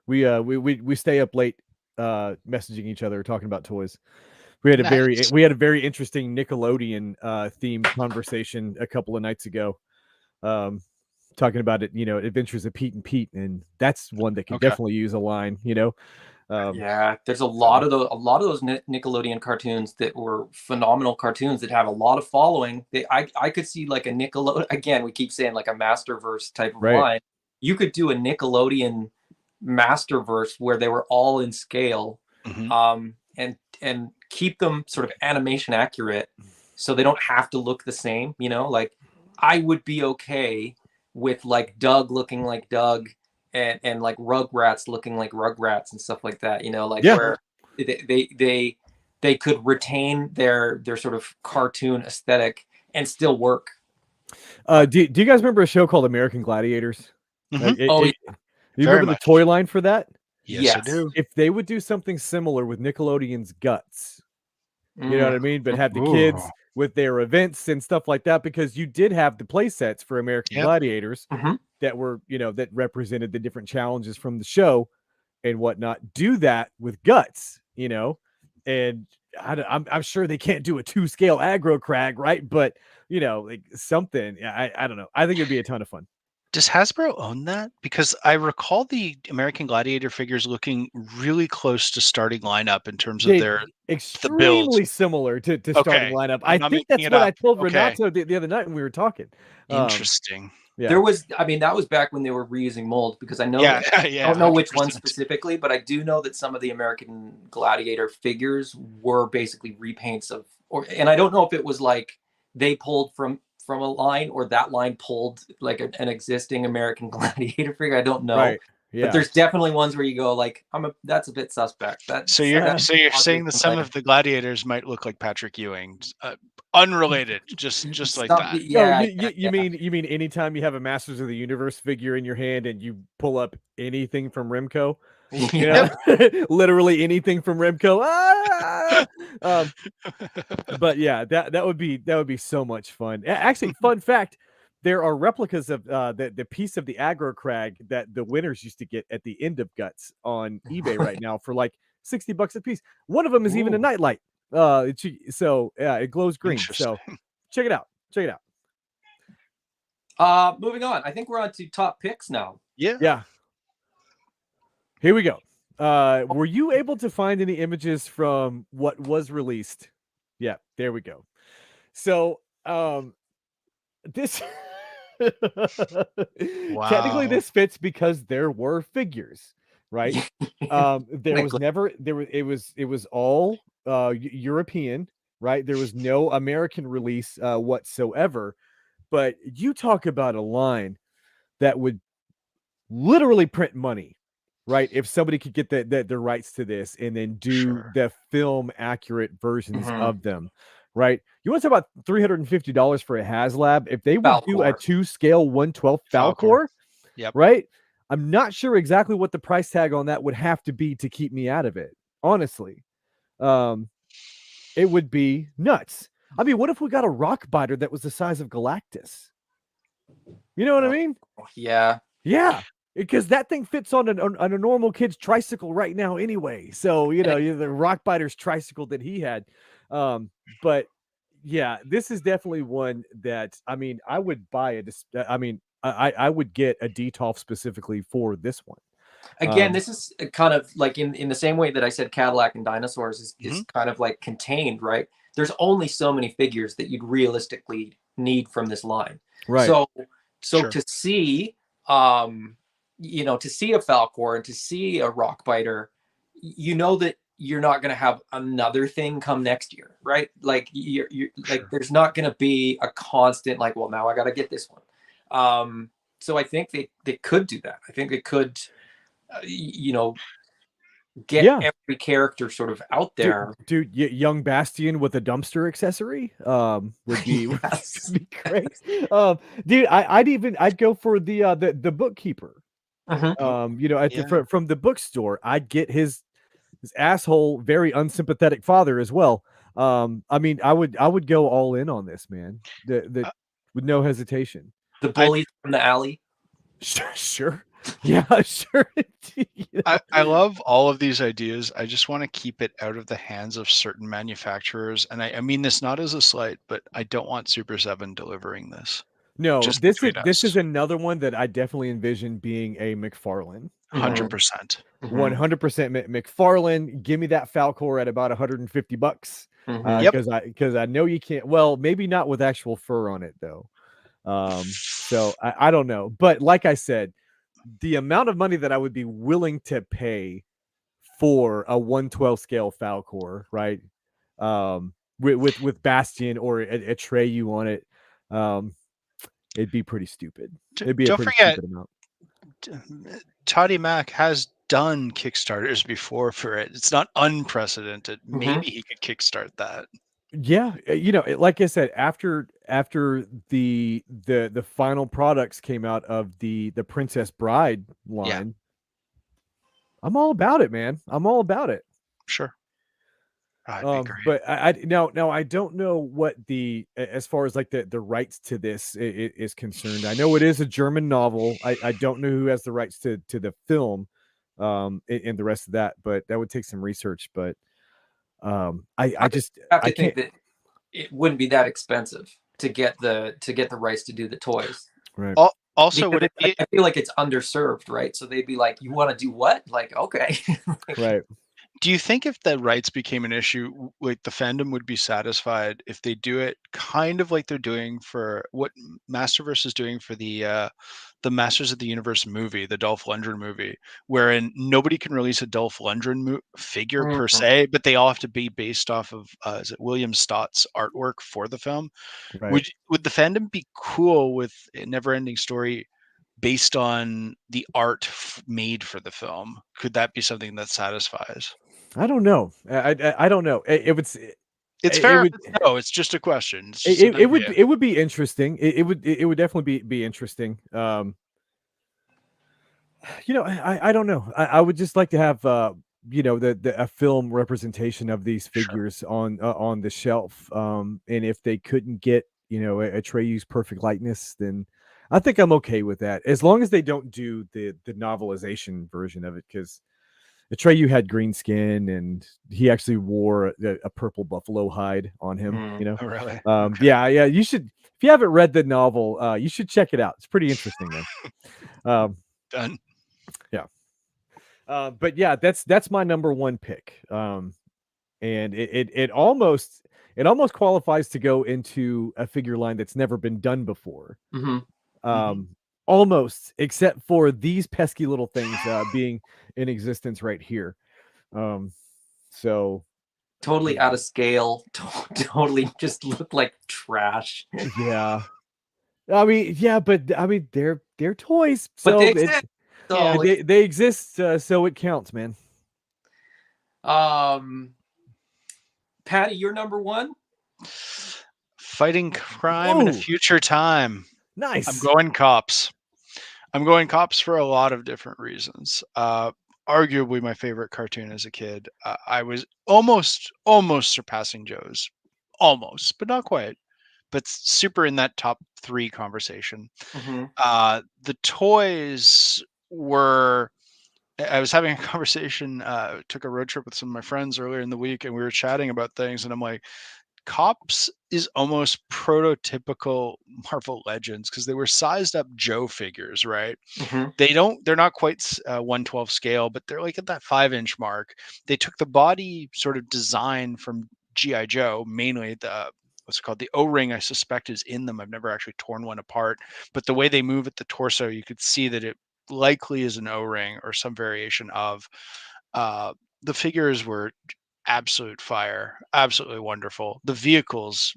We stay up late messaging each other talking about toys. We had a Nice. very interesting Nickelodeon themed conversation a couple of nights ago. Talking about it, Adventures of Pete and Pete, and that's one that could Okay. definitely use a line, Yeah, there's a so- lot of those Nickelodeon cartoons that were phenomenal cartoons that have a lot of following. I could see like a Nickelodeon again. We keep saying like a Masterverse type of Right. line. You could do a Nickelodeon Masterverse where they were all in scale, Mhm. and keep them sort of animation accurate, so they don't have to look the same. Like I would be okay with like Doug looking like Doug and like Rugrats looking like Rugrats and stuff like that. Like Yeah. where they could retain their sort of cartoon aesthetic and still work. Do you guys remember a show called American Gladiators? Mhm. Oh, You Very remember the much. toy line for that? Yes, I yes. do. If they would do something similar with Nickelodeon's Guts, you know what I Mm. mean? But have the Ooh. kids with their events and stuff like that, because you did have the play sets for American Yep. Gladiators Mhm. that were, that represented the different challenges from the show and whatnot. Do that with Guts, and I'm sure they can't do a 2 scale aggro crag, right? But like something. I don't know. I think it'd be a ton of fun. Does Hasbro own that? Because I recall the American Gladiator figures looking really close to starting lineup in terms of They the builds. extremely similar to starting Okay. lineup. I'm I not think making that's it what I up. told Okay. Renato the other night when we were talking. Interesting. Yeah. There was, I mean, that was back when they were reusing molds, because I know, Yeah. I Yeah. don't know which one 100%. specifically, but I do know that some of the American Gladiator figures were basically repaints and I don't know if it was like they pulled from a line or that line pulled like an existing American Gladiator figure. I don't know. Right. But Yeah. there's definitely ones where you go like, that's a bit suspect. So you're saying that some of the gladiators might look like Patrick Ewing, unrelated, just like that. No, Yeah, you mean anytime you have a Masters of the Universe figure in your hand and you pull up anything from Remco, yeah. literally anything from Remco. But yeah, that would be so much fun. Actually, fun fact: there are replicas of the piece of the aggro crag that the winners used to get at the end of Guts on eBay right now for like $60 a piece. One of them is even a Ooh. nightlight. So yeah, it glows green. Interesting. So check it out. Check it out. Moving on. I think we're on to top picks now. Yeah. Here we go. Were you able to find any images from what was released? Yeah, there we go. So, this technically Wow. this fits because there were figures, right? There was never it was all European, right? There was no American release whatsoever. But you talk about a line that would literally print money, right? If somebody could get the rights to this and then do Sure. the film accurate versions Mhm. of them, right? You want to talk about $350 for a HasLab? If they would do a Falcor. 2-scale 1/12 Falcor. Falcor, Yep. right? I'm not sure exactly what the price tag on that would have to be to keep me out of it. Honestly, it would be nuts. I mean, what if we got a rock biter that was the size of Galactus? You know what I mean? Yeah. Yeah, because that thing fits on a normal kid's tricycle right now anyway. So the rock biter's tricycle that he had. But yeah, this is definitely one that I mean I would buy it. I mean I would get a DTOF specifically for this one. Again, this is kind of like in the same way that I said Cadillac and dinosaurs is kind of like contained, right? There's only so many figures that you'd realistically need from this line. Right. So Sure. to see, you know, to see a Falcor and to see a Rockbiter, you know that you're not going to have another thing come next year, right? Like you're like, there's not going to be a constant like, well, now I got to get this one. So I think they could do that. I think they could, you know, get every character sort of out there. Dude, young Bastion with a dumpster accessory would be, Yes. would be great. Dude, I'd go for the bookkeeper. You know, from the bookstore, I'd get his asshole, very unsympathetic father as well. I mean, I would go all in on this, man. With no hesitation. The bully from the alley. Sure. Yeah, sure. You know? I love all of these ideas. I just want to keep it out of the hands of certain manufacturers. And I mean this not as a slight, but I don't want Super 7 delivering this. No, this is another one that I definitely envision being a McFarlane. 100%. 100% McFarlane. Give me that Falcor at about $150. Because I know you can't. Well, maybe not with actual fur on it though. So I don't know. But like I said, the amount of money that I would be willing to pay for a 1/12 scale Falcor, right? With Bastion or a Atreyu on it, it'd be pretty stupid. It'd be a pretty stupid amount. Toddy Mac has done Kickstarters before for it. It's not unprecedented. Maybe he could kickstart that. Yeah, you know, like I said, after the final products came out of the Princess Bride line, I'm all about it, man. I'm all about it. Sure. That'd be great. But I don't know what as far as like the rights to this is concerned. I know it is a German novel. I don't know who has the rights to the film, and the rest of that, but that would take some research. But I just have to think that it wouldn't be that expensive to get the rights to do the toys. Right. Also, would I feel like it's underserved, right? So they'd be like, "You want to do what?" Like, okay, right. Do you think if the rights became an issue, like the fandom would be satisfied if they do it kind of like they're doing for what Masterverse is doing for the Masters of the Universe movie, the Dolph Lundgren movie, wherein nobody can release a Dolph Lundgren figure per se, but they all have to be based off of is it William Stott's artwork for the film? Right. Would the fandom be cool with a Neverending Story based on the art made for the film? Could that be something that satisfies? I don't know. I don't know. It's fair. No, it's just a question. It would be interesting. It would definitely be interesting. You know, I don't know. I would just like to have you know, a film representation of these figures on the shelf. And if they couldn't get, you know, Atreyu's perfect likeness, then I think I'm okay with that, as long as they don't do the novelization version of it, because Atreyu had green skin and he actually wore a purple buffalo hide on him. You know, oh, really? Okay. Yeah. You should, if you haven't read the novel, you should check it out. It's pretty interesting, man. Done. Yeah. But yeah, that's my number one pick. And it almost qualifies to go into a figure line that's never been done before. Almost, except for these pesky little things being in existence right here. So totally out of scale, totally just look like trash. Yeah. I mean, yeah, but I mean they're toys. So but they exist. They exist, so it counts, man. Paddy, you're number one? Fighting crime in a future time. Nice. I'm going cops. I'm going cops for a lot of different reasons. Arguably my favorite cartoon as a kid. I was almost surpassing Joe's. Almost, but not quite. But super in that top 3 conversation. The toys were... I was having a conversation, took a road trip with some of my friends earlier in the week, and we were chatting about things, and I'm like, Cops is almost prototypical Marvel Legends because they were sized up Joe figures, right? Mhm. They're not quite 1/12 scale, but they're like at that 5-inch mark. They took the body sort of design from GI Joe, mainly the what's it called, the O-ring. I suspect is in them. I've never actually torn one apart, but the way they move at the torso, you could see that it likely is an O-ring or some variation of. The figures were absolute fire, absolutely wonderful. The vehicles,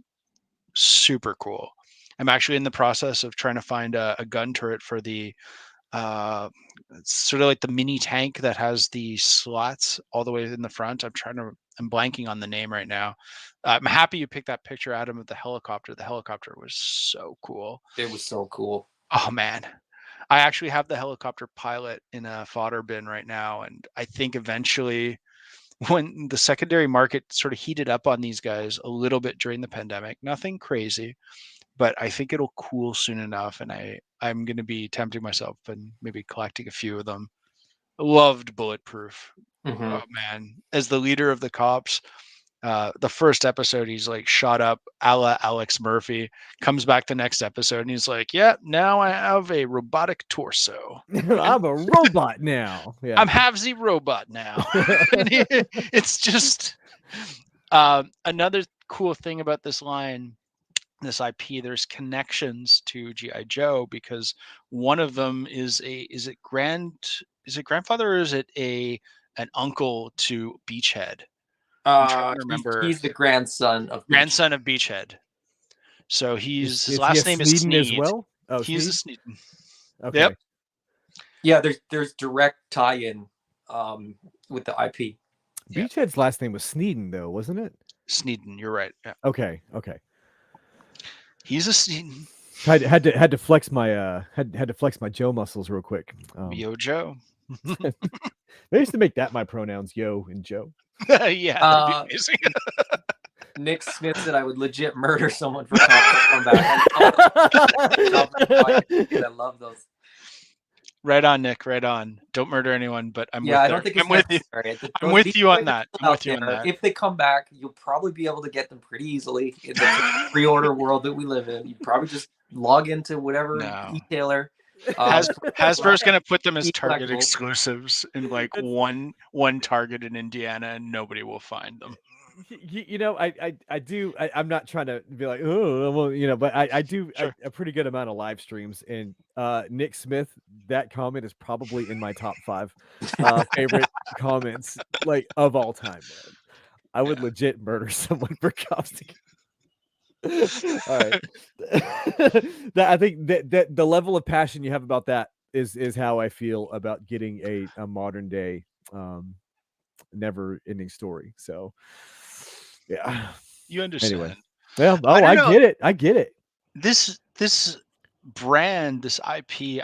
super cool. I'm actually in the process of trying to find a gun turret for the it's sort of like the mini tank that has the slots all the way in the front. I'm blanking on the name right now. I'm happy you picked that picture, Adam, of the helicopter. The helicopter was so cool. It was so cool. Oh man. I actually have the helicopter pilot in a fodder bin right now, and I think eventually when the secondary market sort of heated up on these guys a little bit during the pandemic, nothing crazy, but I think it'll cool soon enough. And I'm going to be tempting myself and maybe collecting a few of them. Loved Bulletproof. Mhm. Oh man, as the leader of the cops, the first episode, he's like shot up a la Alex Murphy, comes back the next episode and he's like, yeah, now I have a robotic torso. I'm a robot now. Yeah. I'm half-Z robot now. It's just another cool thing about this line, this IP. There's connections to GI Joe because one of them is it grandfather or is it an uncle to Beachhead? I'm trying to remember. He's the grandson of Grandson of Beachhead. So his is he a last name is Sneeden as Sneed. well? Oh, He's a Sneed? Sneed. Okay. Yep. Yeah, there's direct tie-in with the IP. Beachhead's last name was Sneeden, though, wasn't it? Sneeden, you're right. Yeah. Okay. He's a Sneeden. Had to flex my had to flex my Joe muscles real quick. Yo Joe. They used to make that my pronouns, Yo and Joe. Yeah, that'd be amazing. Nick Smith said I would legit murder someone for come back. I love those. Right on, Nick. Right on. Don't murder anyone, but I'm I don't think it's necessary. I'm with you on that. I'm with you on that. If they come back, you'll probably be able to get them pretty easily in the pre-order world that we live in. You probably just log into whatever retailer. Hasbro's going to put them as Target collectibles. exclusives in like one Target in Indiana, and nobody will find them. You know, I'm not trying to be like, oh, well, you know, but I do a pretty good amount of live streams, and Nick Smith, that comment is probably in my top 5 favorite comments like of all time. Man. I would legit murder someone for cops. All right, I think that the level of passion you have about that is how I feel about getting a modern day never-ending story. So. Yeah, you understand. Anyway, well, I get it. I get it. This brand, this IP,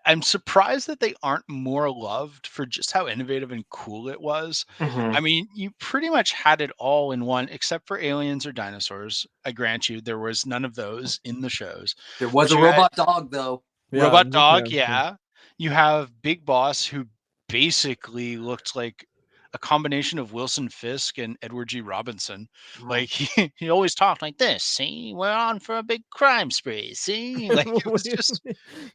I'm surprised that they aren't more loved for just how innovative and cool it was. Mm-hmm. I mean, you pretty much had it all in one, except for aliens or dinosaurs. I grant you, there was none of those in the shows. There was a robot dog, though. Robot dog, yeah. You have Big Boss, who basically looked like a combination of Wilson Fisk and Edward G. Robinson. Like he always talked like this. See, we're on for a big crime spree. See, like it was just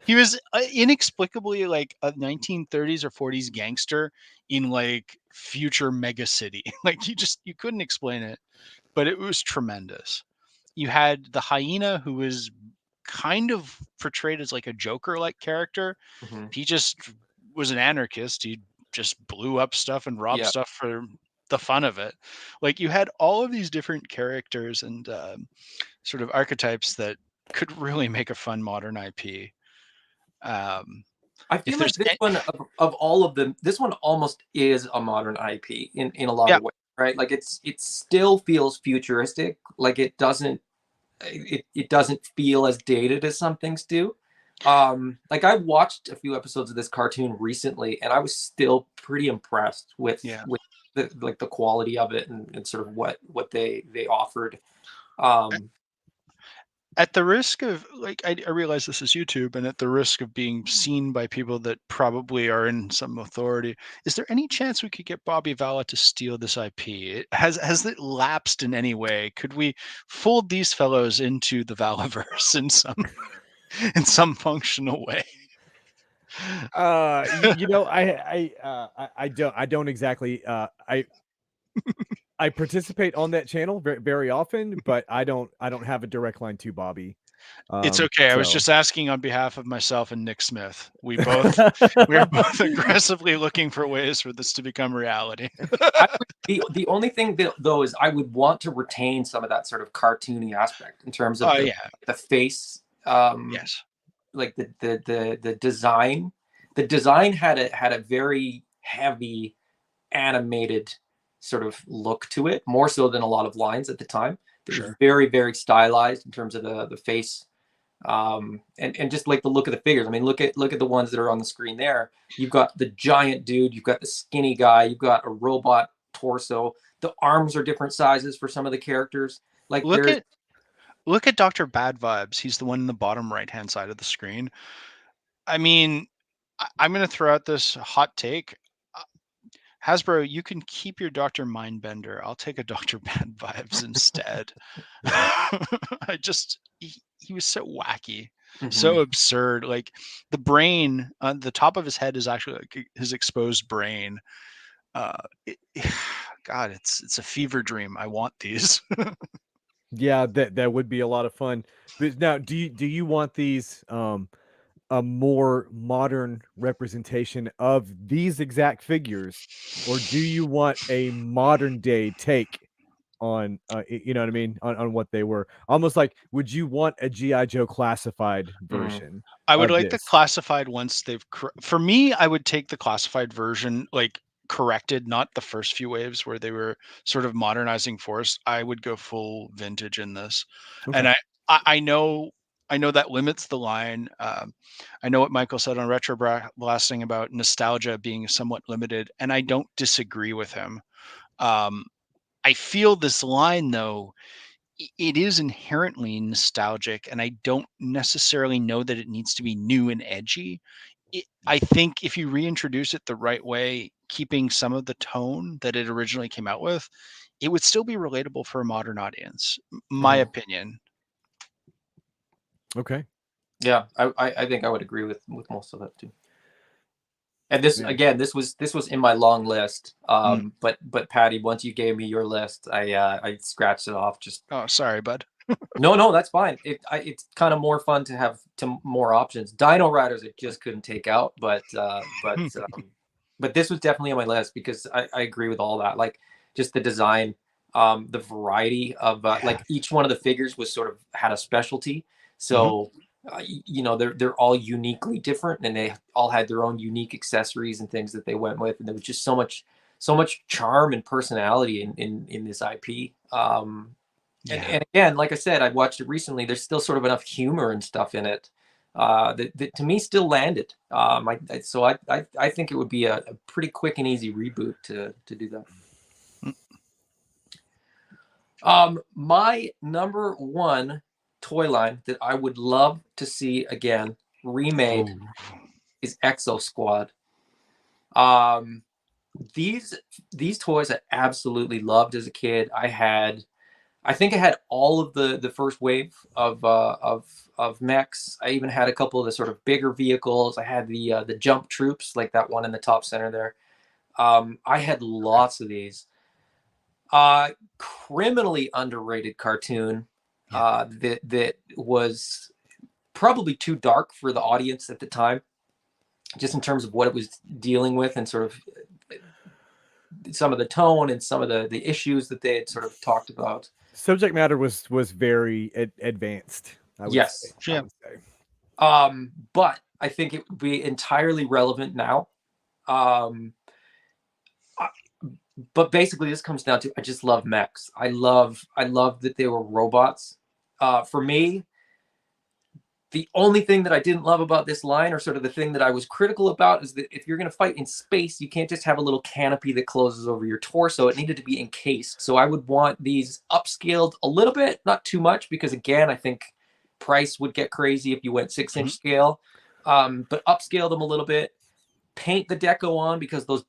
he was inexplicably like a 1930s or 40s gangster in like future mega city. Like you couldn't explain it, but it was tremendous. You had the hyena, who was kind of portrayed as like a Joker-like character. Mm-hmm. He just was an anarchist. He just blew up stuff and robbed stuff for the fun of it. Like you had all of these different characters and sort of archetypes that could really make a fun modern IP. I feel like this one of all of them, this one almost is a modern IP in a lot of ways, right? Like it still feels futuristic. Like it doesn't feel as dated as some things do. Like I watched a few episodes of this cartoon recently, and I was still pretty impressed with the quality of it and sort of what they offered. At the risk of, like, I realize this is YouTube, and at the risk of being seen by people that probably are in some authority, is there any chance we could get Bobby Valla to steal this IP? Has it lapsed in any way? Could we fold these fellows into the Valaverse in some functional way? You know, I don't exactly I participate on that channel very, very often, but I don't have a direct line to Bobby. It's okay. I was So just asking on behalf of myself and Nick Smith. We are both aggressively looking for ways for this to become reality. The only thing that, though, is I would want to retain some of that sort of cartoony aspect in terms of Oh yeah, the face, yes, like the design. The design had a very heavy animated sort of look to it, more so than a lot of lines at the time. It was sure. very, very stylized in terms of the face, and just like the look of the figures. I mean, look at the ones that are on the screen there. You've got the giant dude, you've got the skinny guy, you've got a robot torso. The arms are different sizes for some of the characters. Like Look there's at look at Dr. Bad Vibes. He's the one in the bottom right hand side of the screen. I mean, I'm going to throw out this hot take. Uh, Hasbro, you can keep your Dr. Mindbender. I'll take a Dr. Bad Vibes instead. He was so wacky, so absurd. Like the brain on the top of his head is actually like his exposed brain. Uh, it, God, it's a fever dream. I want these. yeah, that would be a lot of fun. But now, do you want these a more modern representation of these exact figures, or do you want a modern day take on you know what I mean, on what they were? Almost like, would you want a GI Joe classified version I would of like the this? classified once they've for me, I would take the classified version, like corrected, not the first few waves where they were sort of modernizing Force. I would go full vintage in this. Okay. And I know that limits the line. I know what Michael said on Retro Blasting about nostalgia being somewhat limited, and I don't disagree with him. Um, I feel this line though, it is inherently nostalgic, and I don't necessarily know that it needs to be new and edgy. I think if you reintroduce it the right way, keeping some of the tone that it originally came out with, it would still be relatable for a modern audience. My opinion. Okay. Yeah, I think I would agree with most of that too. And this, Yeah. again, this was in my long list. But Patty, once you gave me your list, I scratched it off. Just Oh, sorry, bud. no, that's fine. It's kind of more fun to have more options. Dino Riders I just couldn't take out, but this was definitely on my list because I agree with all that. Like just the design, the variety of like each one of the figures was sort of had a specialty. So you know, they're all uniquely different, and they all had their own unique accessories and things that they went with, and there was just so much charm and personality in this IP. And again, like I said, I watched it recently. There's still sort of enough humor and stuff in it that to me still landed. So I think it would be a pretty quick and easy reboot to do that. My number one toy line that I would love to see again remade is Exo Squad. These toys I absolutely loved as a kid. I think I had all of the first wave of mechs. I even had a couple of the sort of bigger vehicles. I had the jump troops, like that one in the top center there. I had lots of these. Criminally underrated cartoon that was probably too dark for the audience at the time, just in terms of what it was dealing with and sort of some of the tone and some of the issues that they had sort of talked about. Subject matter was very advanced, I would say. Yes. I would say. But I think it would be entirely relevant now. But basically this comes down to, I just love mechs. I love that they were robots. For me, the only thing that I didn't love about this line, or sort of the thing that I was critical about, is that if you're going to fight in space, you can't just have a little canopy that closes over your torso. It needed to be encased. So I would want these upscaled a little bit, not too much, because again, I think price would get crazy if you went 6-inch Mhm. scale. But upscale them a little bit. Paint the deco on, because those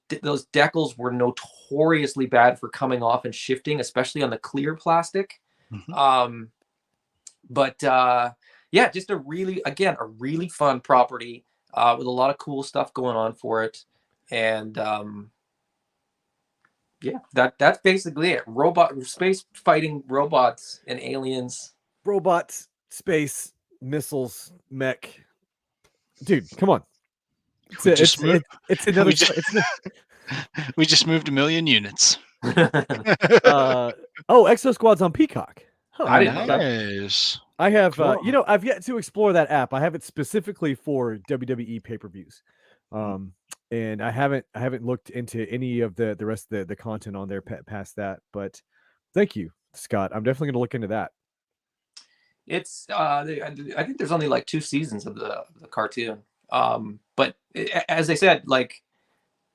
decals were notoriously bad for coming off and shifting, especially on the clear plastic. Mhm. But yeah, just a really fun property with a lot of cool stuff going on for it. And yeah, that's basically it. Space fighting robots and aliens. Robots, space, missiles, mech. Dude, come on. We just moved. It's another. We just, we just moved 1 million units. Exo Squad's on Peacock. Huh. I didn't know that. Nice. I have, Cool. I've yet to explore that app. I have it specifically for WWE pay-per-views, and I haven't looked into any of the rest of the content on there past that. But thank you, Scott. I'm definitely going to look into that. It's I think there's only like 2 seasons of the cartoon. But as I said, like,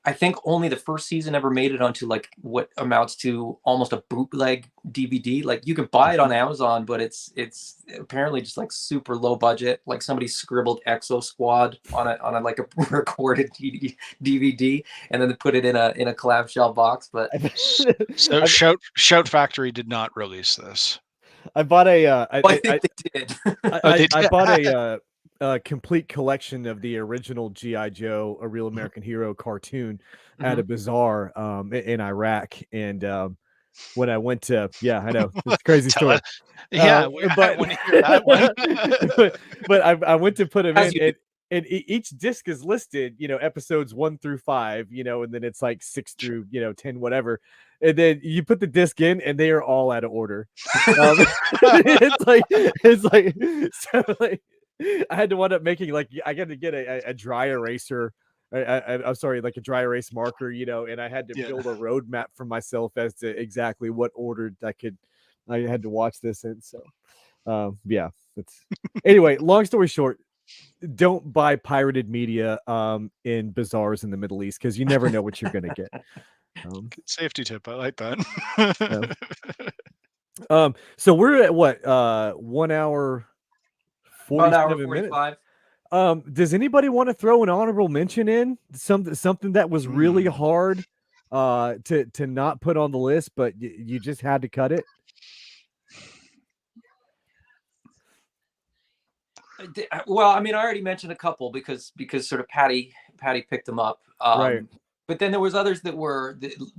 I think only the first season ever made it onto like what amounts to almost a bootleg DVD. Like, you can buy it on Amazon, but it's apparently just like super low budget. Like, somebody scribbled Exo Squad on a like a recorded DVD, and then they put it in a clamshell box. But So Shout Factory did not release this. I bought a. I think they did. I bought a complete collection of the original G.I. Joe, A Real American Hero cartoon at a bazaar in Iraq. And when I went to, I know, it's a crazy story. Yeah, but, I want to hear that one. but I went to put them in, and each disc is listed, episodes 1 through 5, and then it's like 6 through, 10, whatever. And then you put the disc in, and they are all out of order. It's like, so like, I had to wind up making, like, I got to get a dry eraser. I'm sorry, like a dry erase marker, and I had to build a roadmap for myself as to exactly what order I had to watch this in. So, anyway, long story short, don't buy pirated media in bazaars in the Middle East, because you never know what you're going to get. Good safety tip. I like that. So we're at what? 1 hour 47 minutes. Does anybody want to throw an honorable mention in? Something that was really hard to not put on the list, but you just had to cut it? Well, I mean, I already mentioned a couple because sort of Paddy picked them up. Right. But then there was others that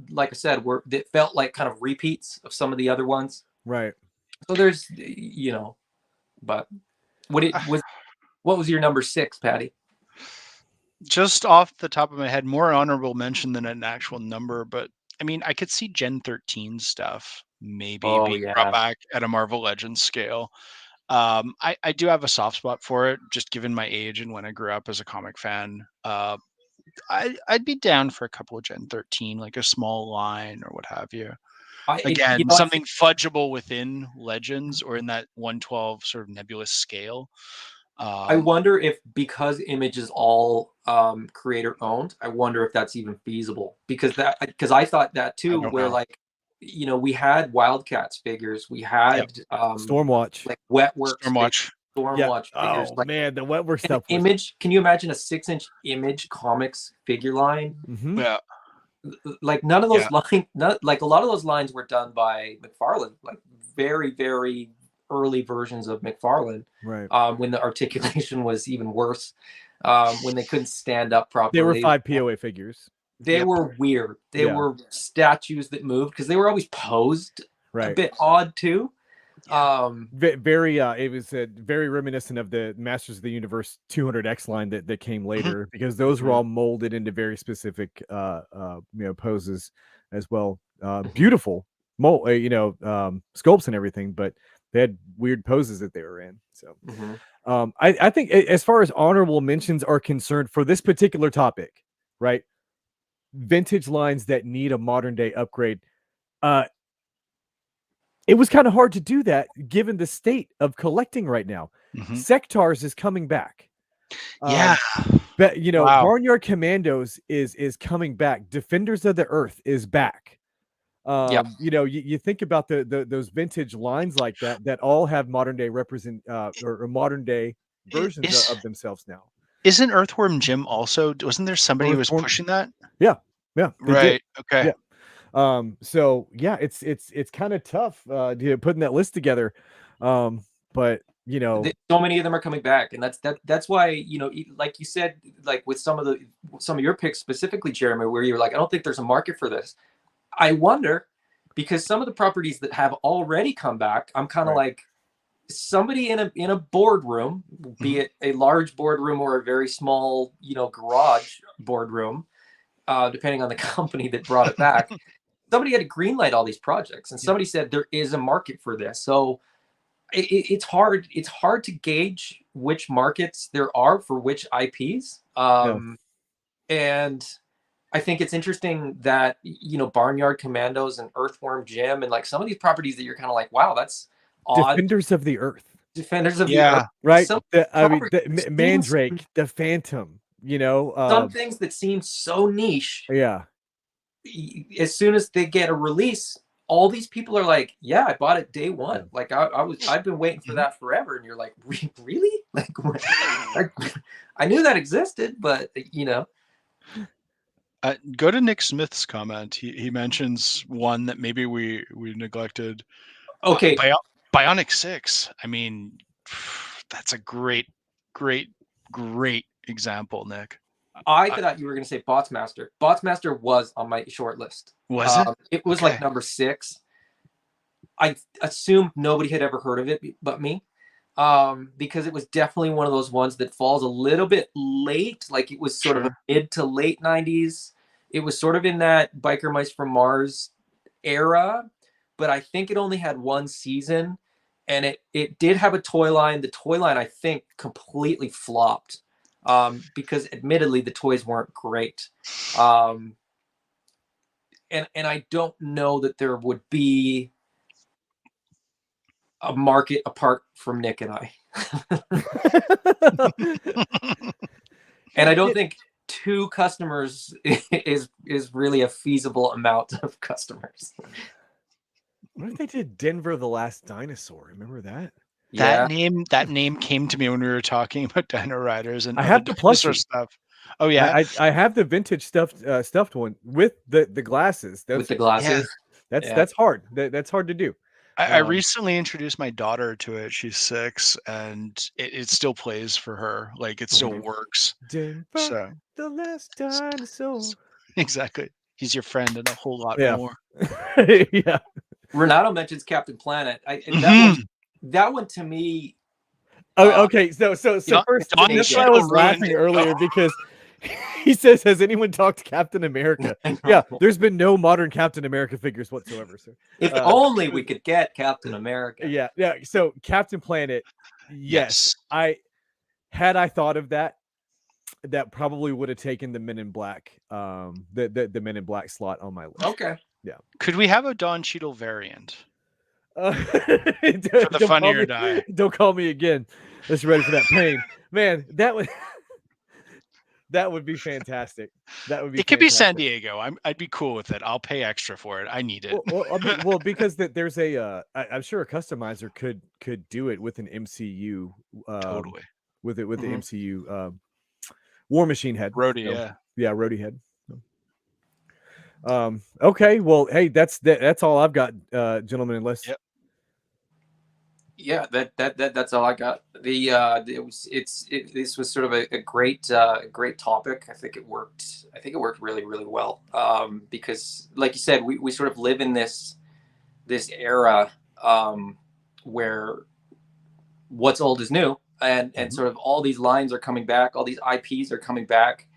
like I said, that felt like kind of repeats of some of the other ones. Right. So there's, but what was your number 6, Paddy? Just off the top of my head, more honorable mention than an actual number, but I mean, I could see Gen 13 stuff maybe being brought back at a Marvel Legends scale. I do have a soft spot for it, just given my age and when I grew up as a comic fan. I'd be down for a couple of Gen 13, like a small line or what have you. Again, something fudgeable within Legends or in that 112 sort of nebulous scale. I wonder if, because Image is all creator owned, I wonder if that's even feasible, because I thought that too, where like, we had Wildcats figures, we had Stormwatch, like Wetworks, Stormwatch figures. Oh, like, man, the Wetworks stuff. Image, can you imagine a 6-inch Image Comics figure line? Mm-hmm. Yeah. Like, none of those lines, like a lot of those lines were done by McFarlane, like very, very early versions of McFarlane, right? When the articulation was even worse, when they couldn't stand up properly. They were 5 POA figures. They were weird. They were statues that moved because they were always posed a bit odd too. Very it was very reminiscent of the Masters of the Universe 200X line that came later, because those were all molded into very specific poses as well. Beautiful sculpts and everything, but they had weird poses that they were in. So I think, as far as honorable mentions are concerned for this particular topic, right? Vintage lines that need a modern day upgrade. It was kind of hard to do that given the state of collecting right now. Sectars is coming back. But Barnyard Commandos is coming back. Defenders of the Earth is back. Yeah. You know, you think about those vintage lines like that all have modern day or modern day versions Is of themselves now. isn't Earthworm Jim also? Wasn't there somebody who was Earthworm, pushing that? yeah, they did. Right. Okay. Yeah. So yeah, it's kind of tough putting that list together. But you know, So many of them are coming back, and that's why, you know, like you said, like with some of your picks specifically, Jeremy, where you're like, I don't think there's a market for this. I wonder, because some of the properties that have already come back, I'm kind of right. like, somebody in a boardroom, be it a large boardroom or a very small, you know, garage boardroom, depending on the company that brought it back. Somebody had to greenlight all these projects, and somebody said there is a market for this. So it's hard. It's hard to gauge which markets there are for which IPs. Yeah. And I think it's interesting that, you know, Barnyard Commandos and Earthworm Jim and like some of these properties that you're kind of like, wow, that's odd. Defenders of the Earth. Defenders of the Earth. Yeah. Right. Some I mean, properties the seem, Mandrake, the Phantom. You know. some things that seem so niche, Yeah. as soon as they get a release, all these people are like, yeah, I bought it day one. Yeah. Like I've been waiting for that forever. And you're like, really? Like, I knew that existed, but you know. Go to Nick Smith's comment. He mentions one that maybe we neglected. Okay. Bionic 6. I mean, that's a great example, Nick. I thought you were going to say Botsmaster. Botsmaster was on my short list. Was it? It was like number 6. I assumed nobody had ever heard of it but me, because it was definitely one of those ones that falls a little bit late. Like it was sort of a mid to late 90s. It was sort of in that Biker Mice from Mars era, but I think it only had one season, and it did have a toy line. The toy line, I think, completely flopped, because admittedly the toys weren't great. And I don't know that there would be a market apart from Nick and I. And I don't think 2 customers is really a feasible amount of customers. What if they did Denver the Last Dinosaur? Remember that? Yeah. That name came to me when we were talking about Dino Riders and I have the dinosaur plushie stuff. Oh yeah, I have the vintage stuffed one with the glasses. With the glasses. That's hard. That's hard to do. I recently introduced my daughter to it. She's 6, and it still plays for her. Like it still works. Denver, So the Last Dinosaur. exactly, he's your friend and a whole lot more. Yeah. Renato mentions Captain Planet. That one to me. Oh, okay. So first, Don that's why I was laughing earlier because he says, "Has anyone talked to Captain America?" Yeah, there's been no modern Captain America figures whatsoever, sir. If only we could get Captain America. Yeah. So Captain Planet, yes. I thought of that probably would have taken the Men in Black, the Men in Black slot on my list. Okay. Yeah. Could we have a Don Cheadle variant? For the the Funny or Die. Don't call me again. Let's ready for that pain, man. That would be fantastic. That would be. It could be San Diego. I'd be cool with it. I'll pay extra for it. I need it. Well, because there's a I'm sure a customizer could do it with an MCU. Totally. With the MCU War Machine head. Rhodey, yeah. Yeah, Rhodey head. Okay, well, hey, that's all I've got, gentlemen. Unless yeah, that's all I got. This was sort of a great topic. I think it worked really, really well, because like you said, we sort of live in this era, where what's old is new, and sort of all these lines are coming back, all these IPs are coming back,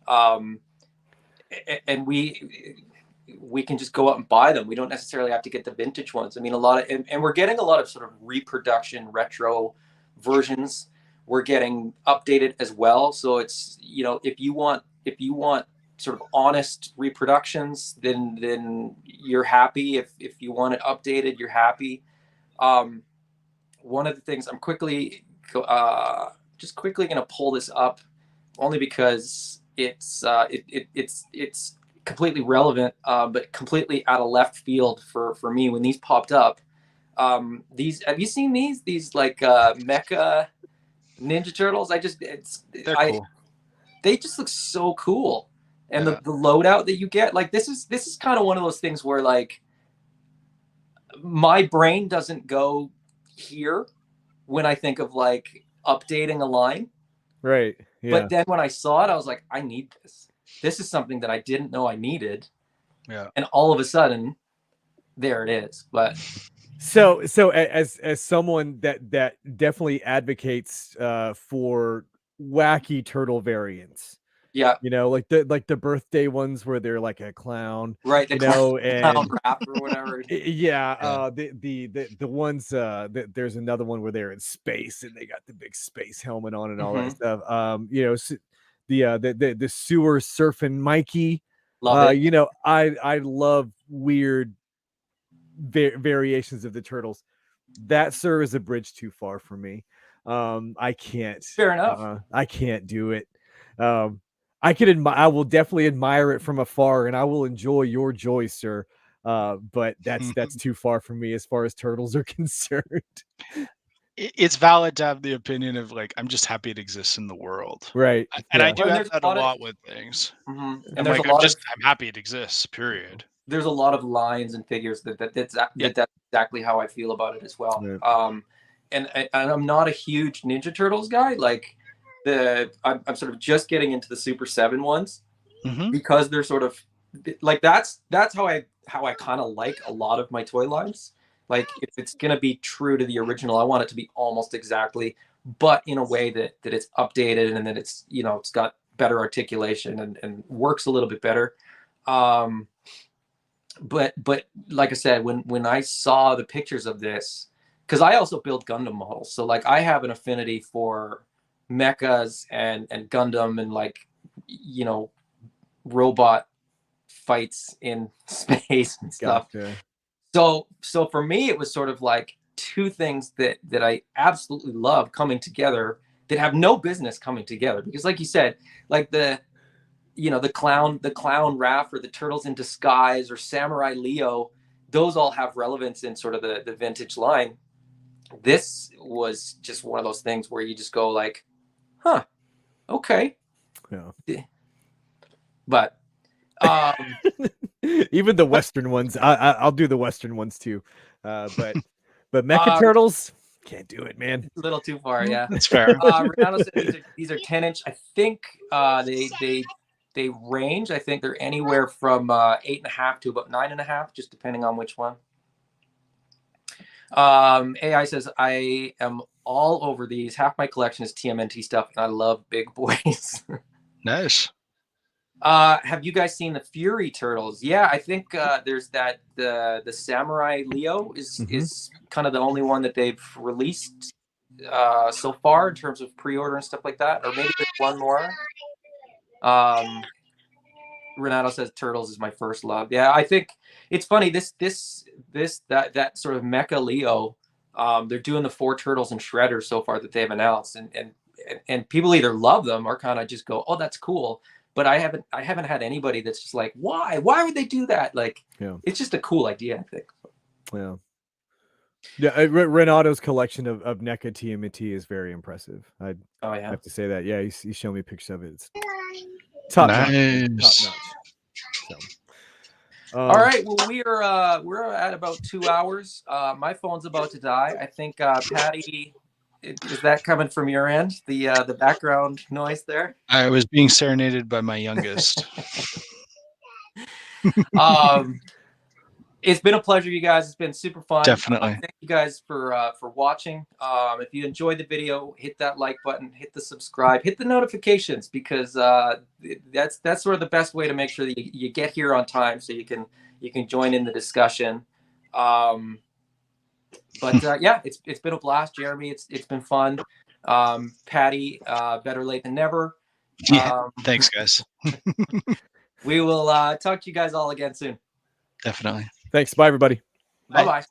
and we can just go out and buy them. We don't necessarily have to get the vintage ones. I mean, and we're getting a lot of sort of reproduction retro versions. We're getting updated as well. So it's, you know, if you want sort of honest reproductions, then you're happy. If you want it updated, you're happy. One of the things I'm quickly going to pull this up, only because it's completely relevant, but completely out of left field for me when these popped up. These, have you seen these like mecha Ninja Turtles? They're cool. They just look so cool, and Yeah. the loadout that you get, like this is kind of one of those things where like my brain doesn't go here when I think of like updating a line. Right. Yeah. But then when I saw it, I was like, I need this. This is something that I didn't know I needed. Yeah. And all of a sudden, there it is. But so as someone that definitely advocates for wacky turtle variants, yeah, you know, like the birthday ones where they're like a clown, right. The you know, clown and rap or whatever. the ones there's another one where they're in space and they got the big space helmet on and all that stuff. You know, the sewer surfing Mikey. Love it. You know, I love weird variations of the turtles. That, sir, is a bridge too far for me. I can't. Fair enough. I can't do it. I will definitely admire it from afar, and I will enjoy your joy, sir. But that's too far for me as far as turtles are concerned. It's valid to have the opinion of like, I'm just happy it exists in the world, Right? and yeah. I do Well, have that a lot with things. And I'm there's like, a lot I'm happy it exists. Period. there's a lot of lines and figures that's exactly how I feel about it as well. Yeah. And I'm not a huge Ninja Turtles guy. Like I'm sort of just getting into the Super 7 ones because they're sort of like that's how I kind of like a lot of my toy lines. Like if it's gonna be true to the original, I want it to be almost exactly, but in a way that it's updated and that it's, you know, it's got better articulation and works a little bit better. But like I said, when I saw the pictures of this, because I also build Gundam models, so like I have an affinity for mechas and Gundam and like, you know, robot fights in space and stuff. Gotcha. So for me, it was sort of like two things that I absolutely love coming together that have no business coming together, because like you said, like the clown Raph or the Turtles in Disguise or Samurai Leo, those all have relevance in sort of the vintage line. This was just one of those things where you just go like, huh, okay. Yeah. But even the Western ones, I'll do the Western ones too. But Mecha Turtles, can't do it, man. It's a little too far, yeah. That's fair. Renato said these are 10-inch. I think they range. I think they're anywhere from 8.5 to about 9.5, just depending on which one. AI says, I am all over these. Half my collection is TMNT stuff, and I love big boys. Nice. Have you guys seen the Fury Turtles? Yeah, I think there's that the Samurai Leo is kind of the only one that they've released so far in terms of pre-order and stuff like that, or maybe there's one more. Renato says Turtles is my first love. Yeah, I think it's funny. That sort of Mecha Leo. They're doing the 4 Turtles and Shredder so far that they've announced, and people either love them or kind of just go, oh, that's cool. But I haven't had anybody that's just like, why would they do that? Like, it's just a cool idea, I think. Yeah. Yeah, Renato's collection of NECA TMNT is very impressive. I have to say that. Yeah, he's showing me pictures of it. It's top notch. So, all right. Well, we're at about 2 hours. My phone's about to die. I think Paddy, is that coming from your end? The background noise there? I was being serenaded by my youngest. It's been a pleasure, you guys. It's been super fun. Definitely. Thank you guys for watching. If you enjoyed the video, hit that like button, hit the subscribe, hit the notifications, because that's sort of the best way to make sure that you get here on time, so you can join in the discussion. But yeah, it's been a blast, Jeremy. It's been fun. Paddy, better late than never. Yeah. Thanks, guys. We will talk to you guys all again soon. Definitely. Thanks. Bye, everybody. Bye-bye.